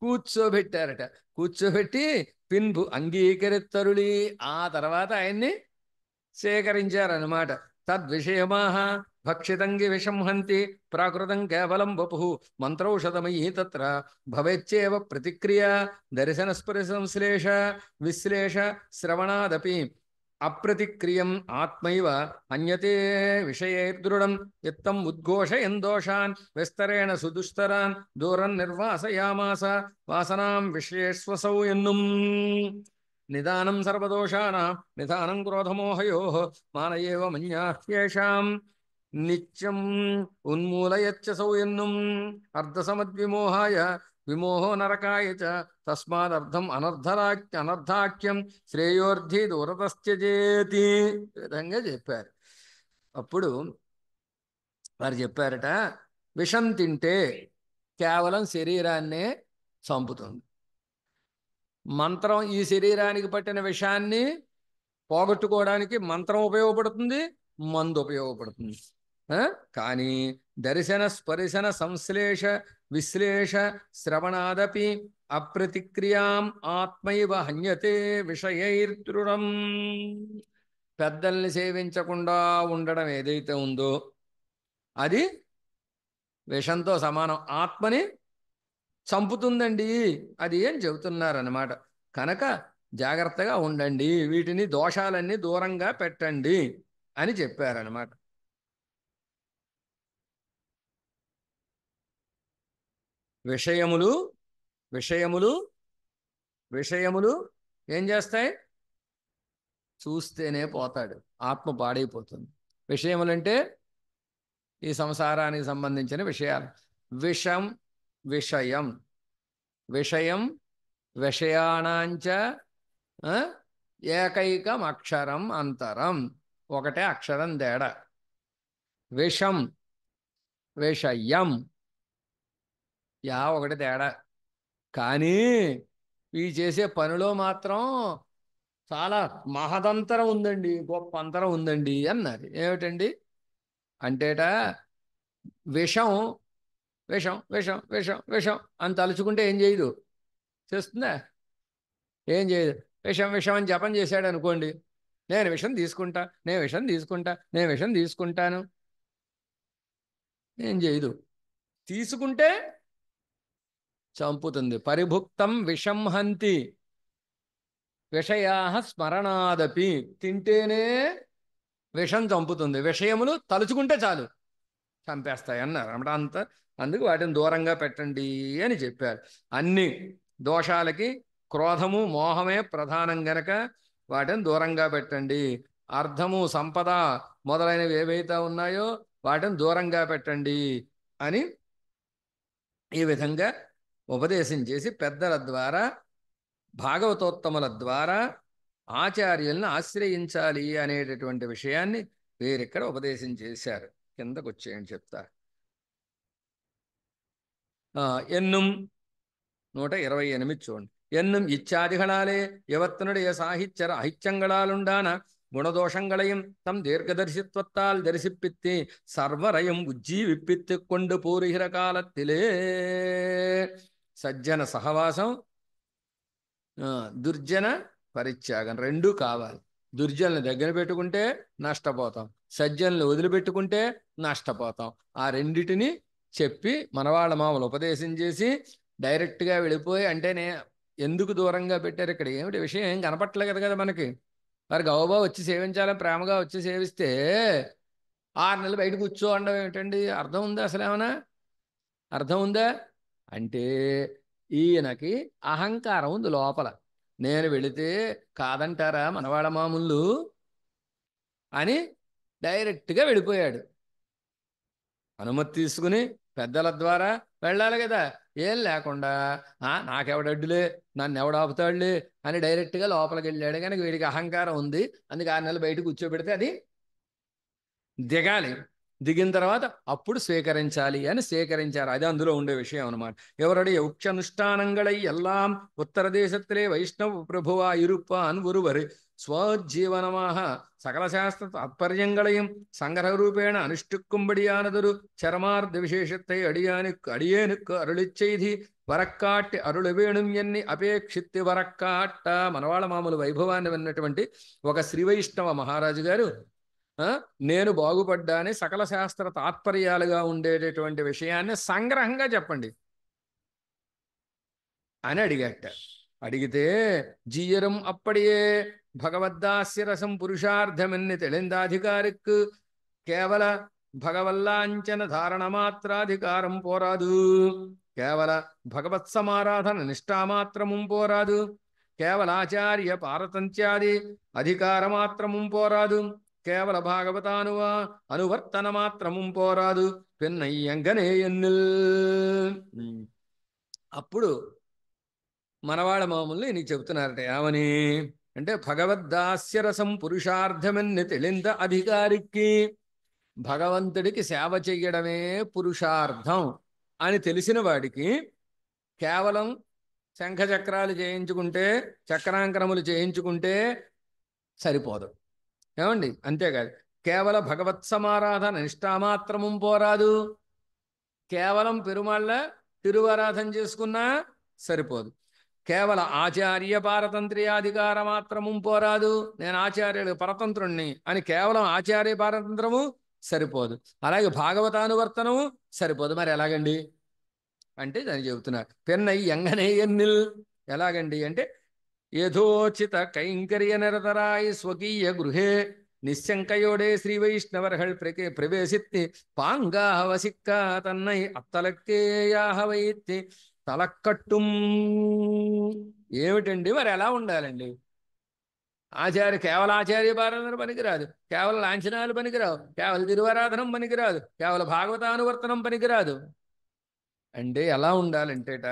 కూర్చోబెట్టారట. కూర్చోబెట్టి పిన్పు అంగీకరిత్తరుళి, ఆ తర్వాత ఆయన్ని సేకరించారనమాట. తద్విషయమాహ భక్షితంగి విషంహంతి ప్రాకృతం కేవలం వపు మంత్రౌషధమయీ తత్ర భవేచ్చేవ ప్రతిక్రియ దర్శన స్పర్శంశ్లేష విశ్లేష శ్రవణాదపి అప్రతిక్రియం ఆత్మైవ అన్యతే విషయైర్దృఢం ఇత్తం ఉద్ఘోషయన్ దోషాన్ విస్తరేణ సుదుస్తరాన్ దూరం నిర్వాసయామాస వాసనాం విషయేష్వసౌ ఎన్నుం. నిదానం సర్వదోషానాం నిదానం క్రోధమోహయోః మానయేవ మన్యాహ్యేషాం నిత్యం ఉన్మూలయచ్చసౌ ఎన్నుం. అర్ధసమద్విమోహాయ విమోహో నరకాయ చ తస్మాదర్థం అనర్థాఖ్యం శ్రేయోర్థి దూరతస్త్యజేతి విధంగా చెప్పారు. అప్పుడు వారు చెప్పారట, విషం తింటే కేవలం శరీరాన్నే చంపుతుంది. మంత్రం ఈ శరీరానికి పట్టిన విషాన్ని పోగొట్టుకోవడానికి మంత్రం ఉపయోగపడుతుంది, మందు ఉపయోగపడుతుంది. కానీ దర్శన స్పర్శన సంశ్లేష విశ్లేష శ్రవణాదపి అప్రతిక్రియాం ఆత్మైవ హన్యతే విషయైర్దృఢం. పెద్దల్ని సేవించకుండా ఉండడం ఏదైతే ఉందో అది విషంతో సమానం, ఆత్మని చంపుతుందండి అది అని చెబుతున్నారన్నమాట. కనుక జాగ్రత్తగా ఉండండి, వీటిని దోషాలన్నీ దూరంగా పెట్టండి అని చెప్పారన్నమాట. విషయములు విషయములు విషయములు ఏం చేస్తాయి? చూస్తేనే పోతాడు, ఆత్మ పాడైపోతుంది. విషయములంటే ఈ సంసారానికి సంబంధించిన విషయాలు. విషం విషయం విషయం విషయాణాంచ ఏకైకం అక్షరం అంతరం, ఒకటే అక్షరం తేడా. విషం విషయం ఒకటి తేడా. కానీ ఈ చేసే పనిలో మాత్రం చాలా మహదంతరం ఉందండి, గొప్ప అంతరం ఉందండి అన్నారు. ఏమిటండి అంటేట, విషం విషం విషం విషం విషం అని తలుచుకుంటే ఏం చేయదు, చేస్తుందా? ఏం చేయదు. విషం విషం అని జపం చేశాడు అనుకోండి, నేను విషం తీసుకుంటా, నేను విషం తీసుకుంటా, నేను విషం తీసుకుంటాను, ఏం చేయదు. తీసుకుంటే చంపుతుంది. పరిభుక్తం విషం హంతి విషయా స్మరణాదపి. తింటేనే విషం చంపుతుంది, విషయములు తలుచుకుంటే చాలు చంపేస్తాయి అన్నారు అన్నమాట. అందుకు వాటిని దూరంగా పెట్టండి అని చెప్పారు. అన్ని దోషాలకి క్రోధము మోహమే ప్రధానం గనక వాటిని దూరంగా పెట్టండి. అర్థము సంపద మొదలైనవి ఏవైతే ఉన్నాయో వాటిని దూరంగా పెట్టండి అని ఈ విధంగా ఉపదేశం చేసి పెద్దల ద్వారా భాగవతోత్తముల ద్వారా ఆచార్యులను ఆశ్రయించాలి అనేటటువంటి విషయాన్ని వీరిక్కడ ఉపదేశం చేశారు. కిందకు వచ్చేయండి చెప్తా. ఎన్నుం 128 చూడండి. ఎన్నుం ఇచ్చాదిగళాలే யவத்தினுடைய சாகிச்சர அஹிச்சங்களாலுண்டான குணதோஷங்களையும் தம் தீர்க்கதரிசித்வத்தால் தரிசிப்பித்து சர்வரையும் உஜ்ஜீவிப்பித்து கொண்டு பூருகிற காலத்திலே సజ్జన సహవాసం దుర్జన పరిత్యాగం రెండూ కావాలి. దుర్జనులు దగ్గర పెట్టుకుంటే నష్టపోతాం, సజ్జనులు వదిలిపెట్టుకుంటే నష్టపోతాం. ఆ రెండిటిని చెప్పి మనవాళ్ళ మామూలు ఉపదేశం చేసి డైరెక్ట్గా వెళ్ళిపోయి, అంటే ఎందుకు దూరంగా పెట్టారు ఇక్కడ, ఏమిటి విషయం ఏం కనపట్లేదు కదా మనకి. మరి గౌబా వచ్చి సేవించాలని ప్రేమగా వచ్చి సేవిస్తే 6 నెలలు బయట కూర్చో అనడం ఏమిటండి? అర్థం ఉందా? అసలు ఏమన్నా అర్థం ఉందా? అంటే ఈయనకి అహంకారం ఉంది లోపల. నేను వెళితే కాదంటారా మనవాళ్ళ మామూలు అని డైరెక్ట్గా వెళ్ళిపోయాడు. అనుమతి తీసుకుని పెద్దల ద్వారా వెళ్ళాలి కదా. ఏం లేకుండా నాకెవడడ్డులే, నన్ను ఎవడాపుతాడులే అని డైరెక్ట్గా లోపలికి వెళ్ళాడు. కనుక వీడికి అహంకారం ఉంది. అందుకే 6 నెలలు బయట కూర్చోబెడితే అది దిగాలి. దిగిన తర్వాత అప్పుడు స్వీకరించాలి అని స్వీకరించారు. అది అందులో ఉండే విషయం అనమాట. ఎవరుடைய உச்சனுஷ்டானங்களை எல்லாம் உத்தர தேசத்திலே வைஷ்ணவ பிரபுவா இருப்பான் ஒருவர் ஸ்வஜீவனமாக சகல சாஸ்திர தாத்பரியங்களையும் சங்கர ரூபேண அனுஷ்டிக்கும்படியானதொரு చరమార్థ విశేషத்தை అడియేనుకు అరుళిச் செய்தி వరక్కాట్టి అరుಳು వేణుం ఎన్ని అపేక్షిత్తి వరక్కాట్ట. మనవాళ్ళ మామూలు వైభవాన్ని విన్నటువంటి ఒక శ్రీ వైష్ణవ మహారాజు గారు నేను బాగుపడ్డాని సకల శాస్త్ర తాత్పర్యాలుగా ఉండేటటువంటి విషయాన్ని సంగ్రహంగా చెప్పండి అని అడిగట. అడిగితే జీయరం అప్పడియే భగవద్దాస్య రసం పురుషార్థమెన్ని తెలిందాధికారిక్ కేవల భగవల్లాంచన ధారణ మాత్రాధికారం పోరాదు, కేవల భగవత్ సమారాధన నిష్ఠామాత్రము పోరాదు, కేవలాచార్య పారతంత్యాది అధికారమాత్రము పోరాదు, కేవల అనువర్తన మాత్రము పోరాదు, పెన్నయ్యంగనే ఎన్నిల్. అప్పుడు మనవాళ్ళ మామూలు నీకు చెబుతున్నారట. ఏమని అంటే భగవద్దాస్యరసం పురుషార్థమని తెలింద అధికారికి, భగవంతుడికి సేవ చెయ్యడమే పురుషార్థం అని తెలిసిన వాడికి కేవలం శంఖచక్రాలు చేయించుకుంటే, చక్రాంకరములు చేయించుకుంటే సరిపోదు. ఏమండి? అంతేకాదు, కేవల భగవత్ సమారాధన నిష్ఠామాత్రము పోరాదు, కేవలం పెరుమాళ్ళ తిరువారాధన చేసుకున్నా సరిపోదు, కేవల ఆచార్య పారతంత్ర్యాధికార మాత్రము పోరాదు, నేను ఆచార్యుడు పరతంత్రుణ్ణి అని కేవలం ఆచార్య పారతంత్రము సరిపోదు, అలాగే భాగవతానువర్తనము సరిపోదు. మరి ఎలాగండి అంటే దాన్ని చెబుతున్నారు. పెన్నై ఎంగనే ఎన్నిల్. ఎలాగండి అంటే యథోచిత కైంకర్య నిరతరాయి స్వకీయ గృహే நிச்சங்கையோடே ஸ்ரீ வைஷ்ணவர்கள் பிரவேசித்து பாங்காக வசிக்கா தன்னை అత్తలక్కేయాహ వైత్తి తలకట్టుం. ఏమిటండి మరి ఎలా ఉండాలండి? కేవల ఆచార్య పాలన పనికిరాదు, కేవల లాంఛనాలు పనికిరావు, కేవల తిరువారాధనం పనికిరాదు, కేవల భాగవతానువర్తనం పనికిరాదు. అంటే ఎలా ఉండాలంటేట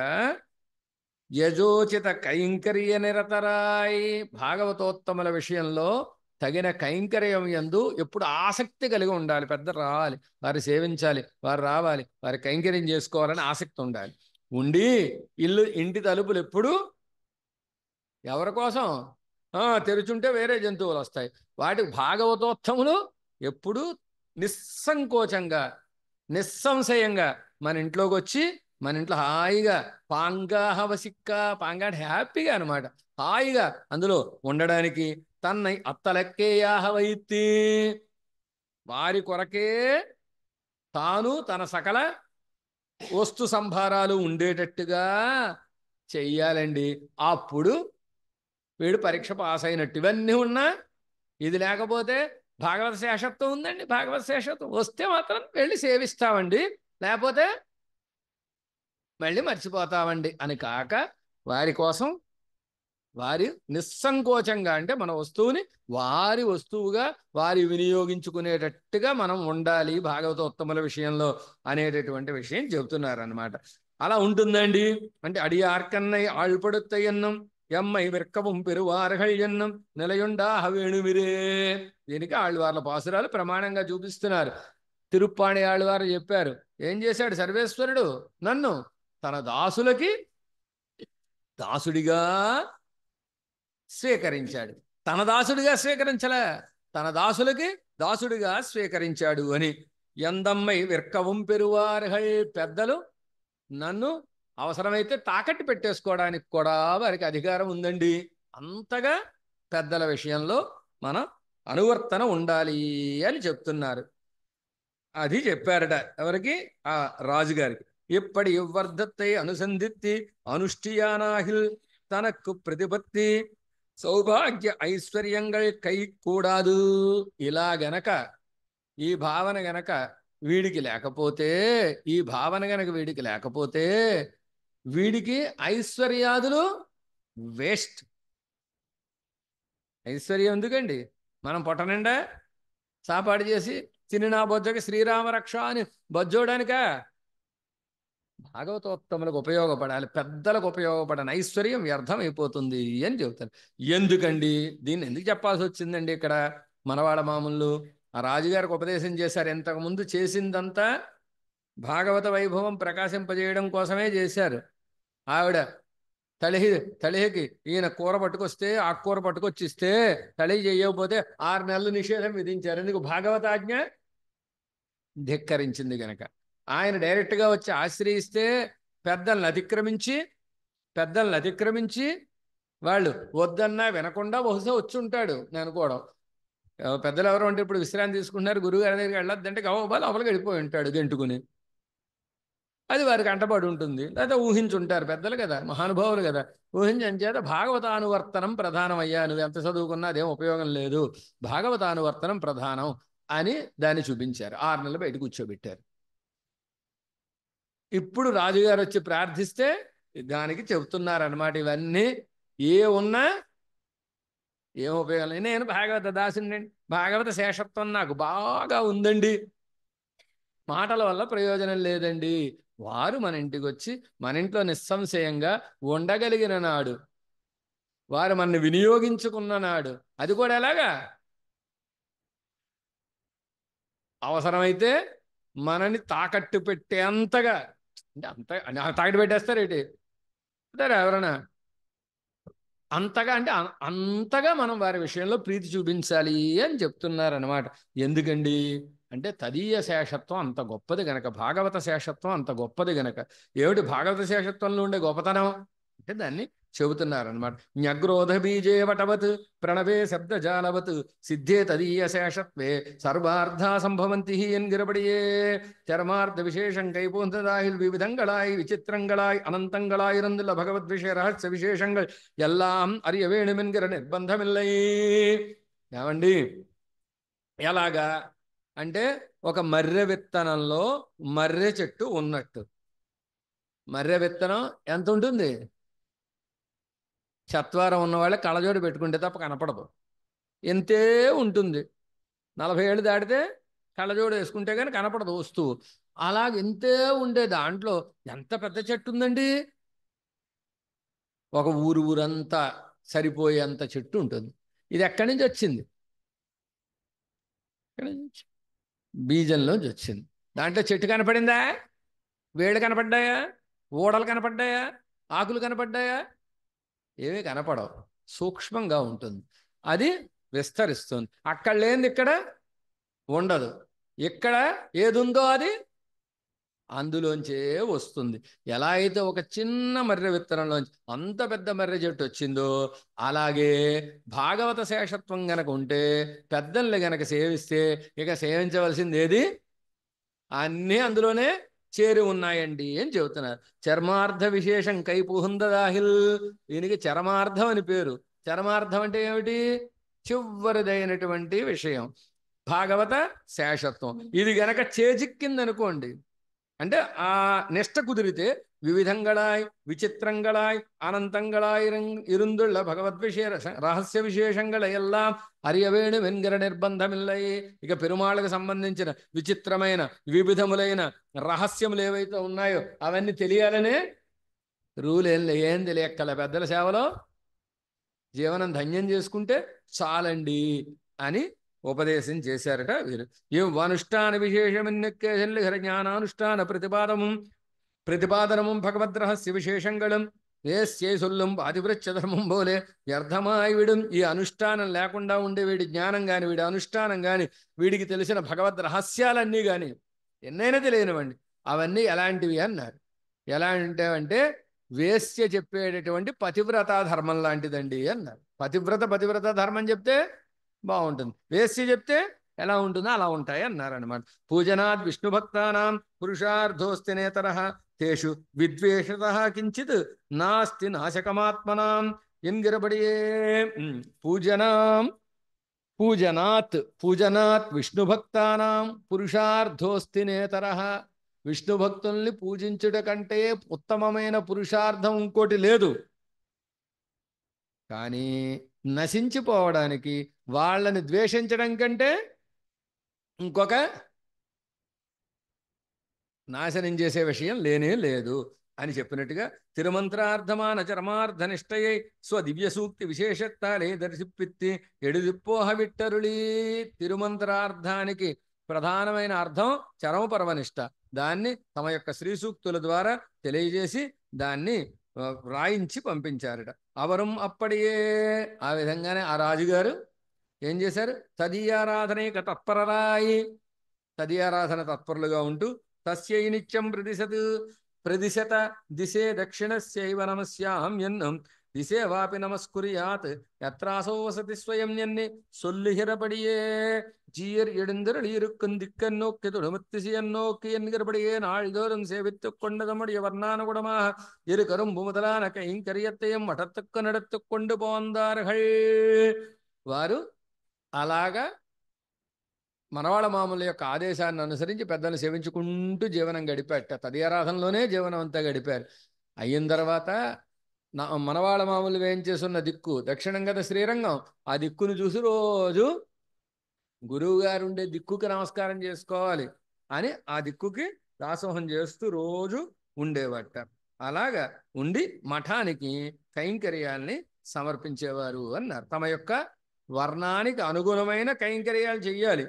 యజోచిత కైంకర్య నిరతరాయి. భాగవతోత్తముల విషయంలో తగిన కైంకర్యం యందు ఎప్పుడు ఆసక్తి కలిగి ఉండాలి. పెద్దలు రావాలి, వారు సేవించాలి, వారు రావాలి, వారి కైంకర్యం చేసుకోవాలని ఆసక్తి ఉండాలి. ఉండి ఇంటి తలుపులు ఎప్పుడు ఎవరి కోసం తెరుచుంటే వేరే జంతువులు వస్తాయి. వాటికి భాగవతోత్తములు ఎప్పుడు నిస్సంకోచంగా నిస్సంశయంగా మన ఇంట్లోకి వచ్చి మన ఇంట్లో హాయిగా పాంగాహ వసిక్క, పాంగా అంటే హ్యాపీగా అనమాట, హాయిగా అందులో ఉండడానికి తన్నై అత్తలక్కేయాహ వైత్తి, వారి కొరకే తాను తన సకల వస్తు సంభారాలు ఉండేటట్టుగా చెయ్యాలండి. అప్పుడు వీడు పరీక్ష పాస్ అయినట్టు. ఇవన్నీ ఉన్నా ఇది లేకపోతే భాగవత శేషత్వం ఉందండి. భాగవత శేషత్వం వస్తే మాత్రం వెళ్ళి సేవిస్తామండి, లేకపోతే మళ్ళీ మర్చిపోతామండి అని కాక వారి కోసం వారి నిస్సంకోచంగా, అంటే మన వస్తువుని వారి వస్తువుగా వారి వినియోగించుకునేటట్టుగా మనం ఉండాలి భాగవతోత్తముల విషయంలో అనేటటువంటి విషయం చెబుతున్నారన్నమాట. అలా ఉంటుందండి. అంటే అడియార్కన్నై ఆళ్పడుத்த ఎన్నం ఎమ్మై విర్కవం పెరువారగల్ ఎన్నం నిలయుండా వేణుమిరే. దీనికి ఆళ్వార్ల పాసురాలు ప్రమాణంగా చూపిస్తున్నారు. తిరుప్పాణి ఆళ్వారు చెప్పారు, ఏం చేశాడు సర్వేశ్వరుడు? నన్ను తన దాసులకి దాసుడిగా స్వీకరించాడు. తన దాసుడిగా స్వీకరించలే, తన దాసులకి దాసుడిగా స్వీకరించాడు అని. ఎందమ్మై విర్కవం పెరువారగల్, పెద్దలు నన్ను అవసరమైతే తాకట్టు పెట్టేసుకోవడానికి కూడా వారికి అధికారం ఉందండి. అంతగా పెద్దల విషయంలో మన అనువర్తన ఉండాలి అని చెప్తున్నారు. అది చెప్పారట ఎవరికి? ఆ రాజుగారికి. ఇప్పటి యువర్ధత్తై అనుసంధిత్తి అనుష్ఠియానాహిల్ తనకు ప్రతిపత్తి సౌభాగ్య ఐశ్వర్యంగల్ కై కూడాదు. ఇలా గనక ఈ భావన గనక వీడికి లేకపోతే, ఈ భావన గనక వీడికి లేకపోతే వీడికి ఐశ్వర్యాదులు వేస్ట్. ఐశ్వర్యం ఎందుకండి? మనం పొట్ట నిండా సాపాడు చేసి తిని నా బొజ్జకి శ్రీరామ రక్ష అని బొజ్జోడానికా? భాగవతోత్తములకు ఉపయోగపడాలి, పెద్దలకు ఉపయోగపడని ఐశ్వర్యం వ్యర్థం అయిపోతుంది అని చెబుతారు. ఎందుకండి దీన్ని ఎందుకు చెప్పాల్సి వచ్చిందండి? ఇక్కడ మనవాడ మామూలు ఆ రాజుగారికి ఉపదేశం చేశారు. ఇంతకుముందు చేసిందంతా భాగవత వైభవం ప్రకాశింపజేయడం కోసమే చేశారు. ఆవిడ తళిహకి ఈయన కూర పట్టుకొస్తే ఆకుకూర పట్టుకొచ్చిస్తే తళి చేయకపోతే 6 నెలలు నిషేధం విధించారు. ఎందుకు? భాగవతాజ్ఞ ధిక్కరించింది గనక. ఆయన డైరెక్ట్గా వచ్చి ఆశ్రయిస్తే పెద్దల్ని అతిక్రమించి వాళ్ళు వద్దన్నా వినకుండా బహుశా వచ్చి ఉంటాడు నేను అనుకోవడం. పెద్దలు ఎవరు అంటే ఇప్పుడు విశ్రాంతి తీసుకుంటున్నారు, గురువుగారి దగ్గరికి వెళ్ళొద్దంటే గవ్వబాలు లోపలికి వెళ్ళిపోయి ఉంటాడు గెంటుకుని. అది వారికి అంటబడి ఉంటుంది, లేదా ఊహించుంటారు. పెద్దలు కదా, మహానుభావులు కదా, ఊహించని చేత భాగవతానువర్తనం ప్రధానమయ్యా, నువ్వు ఎంత చదువుకున్నా అదేం ఉపయోగం లేదు, భాగవతానువర్తనం ప్రధానం అని దాన్ని చూపించారు. 6 నెలలు బయట కూర్చోబెట్టారు. ఇప్పుడు రాజుగారు వచ్చి ప్రార్థిస్తే దానికి చెబుతున్నారన్నమాట. ఇవన్నీ ఉన్నా ఏం ఉపయోగం లేదు. నేను భాగవత దాసుని, భాగవత శేషత్వం నాకు బాగా ఉందండి, మాటల వల్ల ప్రయోజనం లేదండి. వారు మన ఇంటికి వచ్చి మన ఇంట్లో నిస్సంశయంగా ఉండగలిగిన నాడు, వారు మనని వినియోగించుకున్న నాడు, అది కూడా ఎలాగా? అవసరమైతే మనని తాకట్టు పెట్టేంతగా. అంటే తాకట్టు పెట్టేస్తారేంటి అంటారా ఎవరైనా? అంతగా, అంటే అంతగా మనం వారి విషయంలో ప్రీతి చూపించాలి అని చెప్తున్నారన్నమాట. ఎందుకండి అంటే తదీయ శేషత్వం అంత గొప్పది గనక, భాగవత శేషత్వం అంత గొప్పది గనక. ఏమిటి భాగవత శేషత్వంలో ఉండే గొప్పతనం అంటే దాన్ని చెబుతున్నారనమాట. న్యగ్రోధ బీజే వటవత్ ప్రణవే శబ్దజాలవత్ సిద్ధే తదీయ శేషత్వే సర్వార్థా సంభవంతి ఎన్గిరబడియే చర్మార్థ విశేషం கைபோந்ததாயில் விவிதங்களாய் விசித்திரங்களாய் அனந்தங்களாய் இருந்துள்ள பகவத் விஷய ரகசிய விசேஷங்கள் எல்லாம் அறிய வேணும் என்கிற నిర్బంధమిల్లై. ఏమండి ఎలాగా అంటే ఒక మర్రె విత్తనంలో మర్రె చెట్టు ఉన్నట్టు. మర్రె విత్తనం ఎంత ఉంటుంది? చత్వారం ఉన్నవాళ్ళే కళ్ళజోడు పెట్టుకుంటే తప్ప కనపడదు. ఎంతే ఉంటుంది. 40 ఏళ్ళు దాటితే కళ్ళజోడు వేసుకుంటే కానీ కనపడదు వస్తువు. అలాగే ఎంతే ఉండే దాంట్లో ఎంత పెద్ద చెట్టు ఉందండి. ఒక ఊరంతా సరిపోయేంత చెట్టు ఉంటుంది. ఇది ఎక్కడి నుంచి వచ్చింది? ఎక్కడి నుంచి? బీజంలోంచి వచ్చింది. దాంట్లో చెట్టు కనపడిందా? వేళ్ళు కనపడ్డాయా? ఊడలు కనపడ్డాయా? ఆకులు కనపడ్డాయా? ఏమీ కనపడవు. సూక్ష్మంగా ఉంటుంది. అది విస్తరిస్తుంది. అక్కడ లేనిది ఇక్కడ ఉండదు. ఇక్కడ ఏదుందో అది అందులోంచే వస్తుంది. ఎలా అయితే ఒక చిన్న మర్రె విత్తనంలోంచి అంత పెద్ద మర్రె చెట్టు వచ్చిందో, అలాగే భాగవత శేషత్వం గనక ఉంటే, పెద్దల్ని గనక సేవిస్తే ఇక సేవించవలసింది ఏది? అన్నీ అందులోనే చేరి ఉన్నాయండి అని చెబుతున్నారు. చర్మార్థ విశేషం కైపుహుందదాహిల్. దీనికి చరమార్థం అని పేరు. చరమార్థం అంటే ఏమిటి? చివరిదైనటువంటి విషయం భాగవత శేషత్వం. ఇది గనక చేజిక్కిందనుకోండి, అంటే ఆ నిష్ట కుదిరితే వివిధంగళాయ్ విచిత్రంగళాయ్ అనంతంగళాయ్ இருந்துள்ள భగవద్ రహస్య విశేషంగళ ఎల్లాం అరియవేణు వెంగర నిర్బంధమిల్లై. ఇక పెరుమాళ్ళకు సంబంధించిన విచిత్రమైన వివిధములైన రహస్యములు ఏవైతే ఉన్నాయో అవన్నీ తెలియాలనే రూల్ ఏం తెలియక్కల. పెద్దల సేవలో జీవనం ధన్యం చేసుకుంటే చాలండి అని ఉపదేశం చేశారట వీరు. అనుష్ఠాన విశేషమిన్నెక్కేశల్లి జ్ఞానానుష్ఠాన പ്രതിപാദനമും ഭഗവത് രഹസ്യ വിശേഷങ്ങളും వేశ్యేసుల్లం పాతివృత్య ధర్మం పోలే వ్యర్థమాయి విடும். ఈ అనుష్ఠానం లేకుండా ఉండే వీడి జ్ఞానం కానీ వీడి అనుష్ఠానం కానీ వీడికి తెలిసిన భగవద్ రహస్యాలన్నీ కానీ ఎన్నైనా తెలియనివ్వండి, అవన్నీ ఎలాంటివి అన్నారు. ఎలాంటివంటే వేశ్య చెప్పేటటువంటి పతివ్రత ధర్మం లాంటిదండి అన్నారు. పతివ్రత ధర్మం చెప్తే బాగుంటుంది, వేశ్య చెప్తే ఎలా ఉంటుందో అలా ఉంటాయి అన్నారనమాట. పూజనాద్ విష్ణు భక్తానాం పురుషార్థోస్తి నేతరః తేషు విద్వేషత కించిత్ నాస్తి నాశకమాత్మనాం ఎంగిరబడియే. పూజనాత్ విష్ణు భక్తానాం పురుషార్థోస్తి నేతరః. విష్ణు భక్తుల్ని పూజించుట కంటే ఉత్తమమైన పురుషార్థం ఇంకోటి లేదు. కానీ నశించిపోవడానికి వాళ్ళని ద్వేషించడం కంటే ఇంకొక నాశనం చేసే విషయం లేనే లేదు అని చెప్పినట్టుగా తిరుమంత్రార్థమాన చరమార్థ నిష్టయై స్వదివ్య సూక్తి విశేషత్తాలే దర్శిప్పిత్తి ఎడుదిప్పోహ విట్టరుళీ. తిరుమంత్రార్థానికి ప్రధానమైన అర్థం చరమపరమనిష్ట. దాన్ని తమ యొక్క శ్రీ సూక్తుల ద్వారా తెలియజేసి దాన్ని రాయించి పంపించారట. అవరం అప్పటియే. ఆ విధంగానే ఆ రాజుగారు ఏం చేశారు? తదీయారాధనేక తత్పరరాయి. తదీయారాధన తత్పరులుగా ఉంటూ తస్యై నిత్యం ప్రదిశత దిశే దక్షిణస్యైవ నమస్యాం ఎన్నం దిశే వాపి నమస్కుర్యాత్ ఎత్రాసో వసతి స్వయం ఎన్ని సొల్లుహిరపడియే ஜீயர் எழுந்தருள் இருக்கும் திக்கன் நோக்கி தொடுமுத்திசியன் நோக்கி என்கிறபடியே நாள்தோறும் சேவித்து கொண்டு தம்முடைய வர்ணானுகுணமாக இரு கரும்பு முதலான கைங்கரியத்தையும் மఠத்துக்கு நடத்து கொண்டு పోందాர்கள். వారు అలాగా మనవాళ్ళ మామూలు యొక్క ఆదేశాన్ని అనుసరించి పెద్దలు సేవించుకుంటూ జీవనం గడిపారట. తదీయారాధనలోనే జీవనం అంతా గడిపారు. అయిన తర్వాత మనవాళ్ళ మామూలు వేయించేస్తున్న దిక్కు దక్షిణం కదా శ్రీరంగం. ఆ దిక్కును చూసి రోజు గురువు గారు ఉండే దిక్కుకి నమస్కారం చేసుకోవాలి అని ఆ దిక్కుకి దాసోహం చేస్తూ రోజు ఉండేవాట. అలాగా ఉండి మఠానికి కైంకర్యాల్ని సమర్పించేవారు అన్నారు. తమ యొక్క వర్ణానికి అనుగుణమైన కైంకర్యాలు చెయ్యాలి.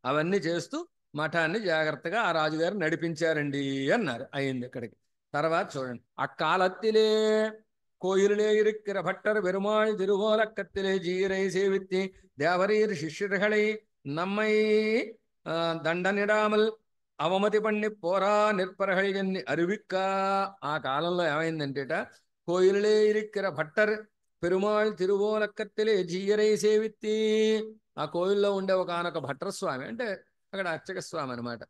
అవన్నీ చేస్తూ మఠాన్ని జాగ్రత్తగా ఆ రాజుగారు నడిపించారండి అన్నారు. అయింది ఇక్కడికి. తర్వాత చూడండి, అక్కాలత్తిలే கோயிலே இருக்கிற பட்டர் பெருமாள் திருவோலக்கத்திலே ஜீரை சேவித்து தேவரீர் சிஷ்யர்களை நம்மை దండనిడామల్ అవమతి పన్ని పోరా నిర్పరహళి ఎన్ని అరువిక్కా. ఆ కాలంలో ఏమైందంటేట, కోయిలే ఇరిక్కిర భట్టర్ పెరుమాళ్ తిరువోలక్కత్తిలే జీయరై సేవిత్తి. ఆ కోయిల్లో ఉండే ఒకనొక భట్టర్ స్వామి, అంటే అక్కడ అర్చక స్వామి అనమాట.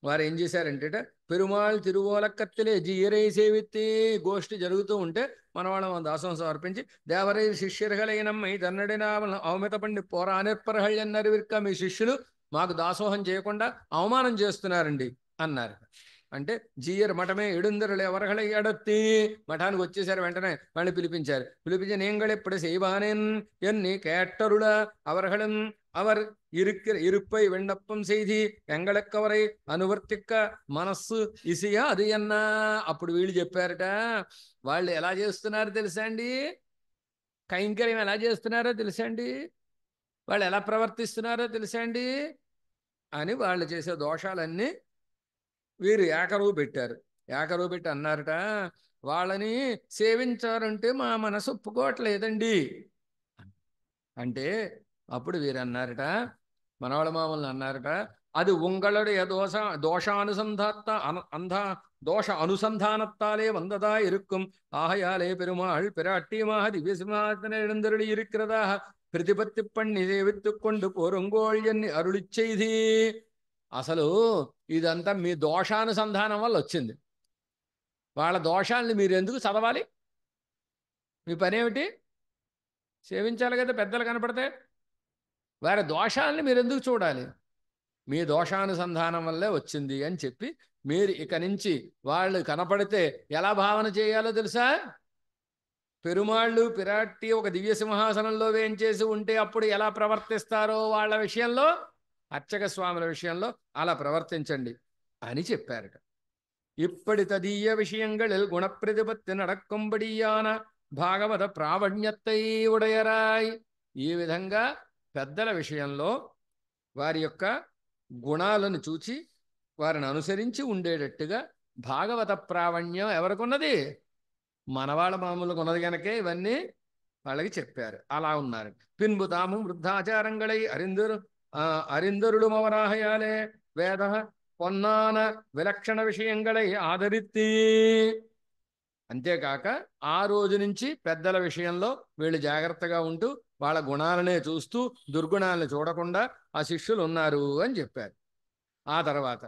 వారు ఏం చేశారంటే పెరుమాళ్ తిరువోలకత్తిలే జీయరై సేవిత్తి గోష్ఠి జరుగుతూ ఉంటే మనవాళ్ళం దాసం సమర్పించి దేవరై శిష్యర్హలైనమ్మై తన్నడిన అవమిత పండి పోరా అనిర్పరహళ్ళన్నారు విర్క మీ శిష్యులు మాకు దాసోహం చేయకుండా అవమానం చేస్తున్నారండి అన్నారు. అంటే జీయర్ మఠమే ఎడుందరులు ఎవరహళை అడత్తి మఠానికి వచ్చేసారు. వెంటనే వాళ్ళు పిలిపించారు. పిలిపించి நீங்கள் எப்படி செய்வானேன் ఎన్ని కేట్టరుల అవరహళం அவர் இருப்பை விண்ணப்பம் செய்தி ఎంగళెక్కవరై అనువర్తిక్క మనస్సు ఇసియా అది అన్నా. అప్పుడు వీళ్ళు చెప్పారట, వాళ్ళు ఎలా చేస్తున్నారో తెలుసా అండి, కైంకర్యం ఎలా చేస్తున్నారో తెలుసా అండి, వాళ్ళు ఎలా ప్రవర్తిస్తున్నారో తెలుసా అండి అని వాళ్ళు చేసే దోషాలన్నీ వీరు ఏకరువు పెట్టారు. ఏకరువు పెట్టి అన్నారట, వాళ్ళని సేవించారంటే మా మనసు ఒప్పుకోవట్లేదండి అంటే. అప్పుడు వీరు అన్నారట, మనవాళ్ళ మామూలు అన్నారట, అది ఉంగళుடைய దోషానుసంధాత దోష అనుసంధానத்தாலே வந்ததா இருக்கும். ஆகையாலே பெருமாள் பிராட்டியமாக திவ்ய சிம்மாசன எழுந்தருளி இருக்கிறதாக ప్రతిపత్తి பண்ணி సేవిత్తుக் கொண்டு పోరుంగోళ్ ఎన్ని అరుళి చేది. అసలు ఇదంతా మీ దోషానుసంధానం వల్ల వచ్చింది. వాళ్ళ దోషాలని మీరు ఎందుకు చదవాలి? మీ పనేమిటి? సేవించాలి కదా, పెద్దలు కనపడితే. వారి దోషాలని మీరు ఎందుకు చూడాలి? మీ దోషానుసంధానం వల్లే వచ్చింది అని చెప్పి మీరు ఇక నుంచి వాళ్ళు కనపడితే ఎలా భావన చేయాలో తెలుసా? పెరుమాళ్ళు పిరాట్టి ఒక దివ్య సింహాసనంలో వేంచేసి ఉంటే అప్పుడు ఎలా ప్రవర్తిస్తారో వాళ్ళ విషయంలో, అర్చక స్వాముల విషయంలో అలా ప్రవర్తించండి అని చెప్పారట. ఇప్పటి తదీయ విషయంగళిల్ గుణప్రతిపత్తి నడకంబడియాన భాగవత ప్రావణ్యత్తై ఉడయరాయ్. ఈ విధంగా పెద్దల విషయంలో వారి యొక్క గుణాలను చూచి వారిని అనుసరించి ఉండేటట్టుగా భాగవత ప్రావణ్యం ఎవరికున్నది? మనవాళ్ళ మామూలుగా ఉన్నది కనుకే ఇవన్నీ వాళ్ళకి చెప్పారు. అలా ఉన్నారు. పిన్బు తాము వృద్ధాచారంగళై అరిందరుడు మవరాహయాలే వేద పొన్నాన విలక్షణ విషయంగళై ఆదరిత్తి. అంతేకాక ఆ రోజు నుంచి పెద్దల విషయంలో వీళ్ళు జాగ్రత్తగా ఉంటూ వాళ్ళ గుణాలనే చూస్తూ దుర్గుణాలను చూడకుండా ఆ శిష్యులు ఉన్నారు అని చెప్పారు. ఆ తర్వాత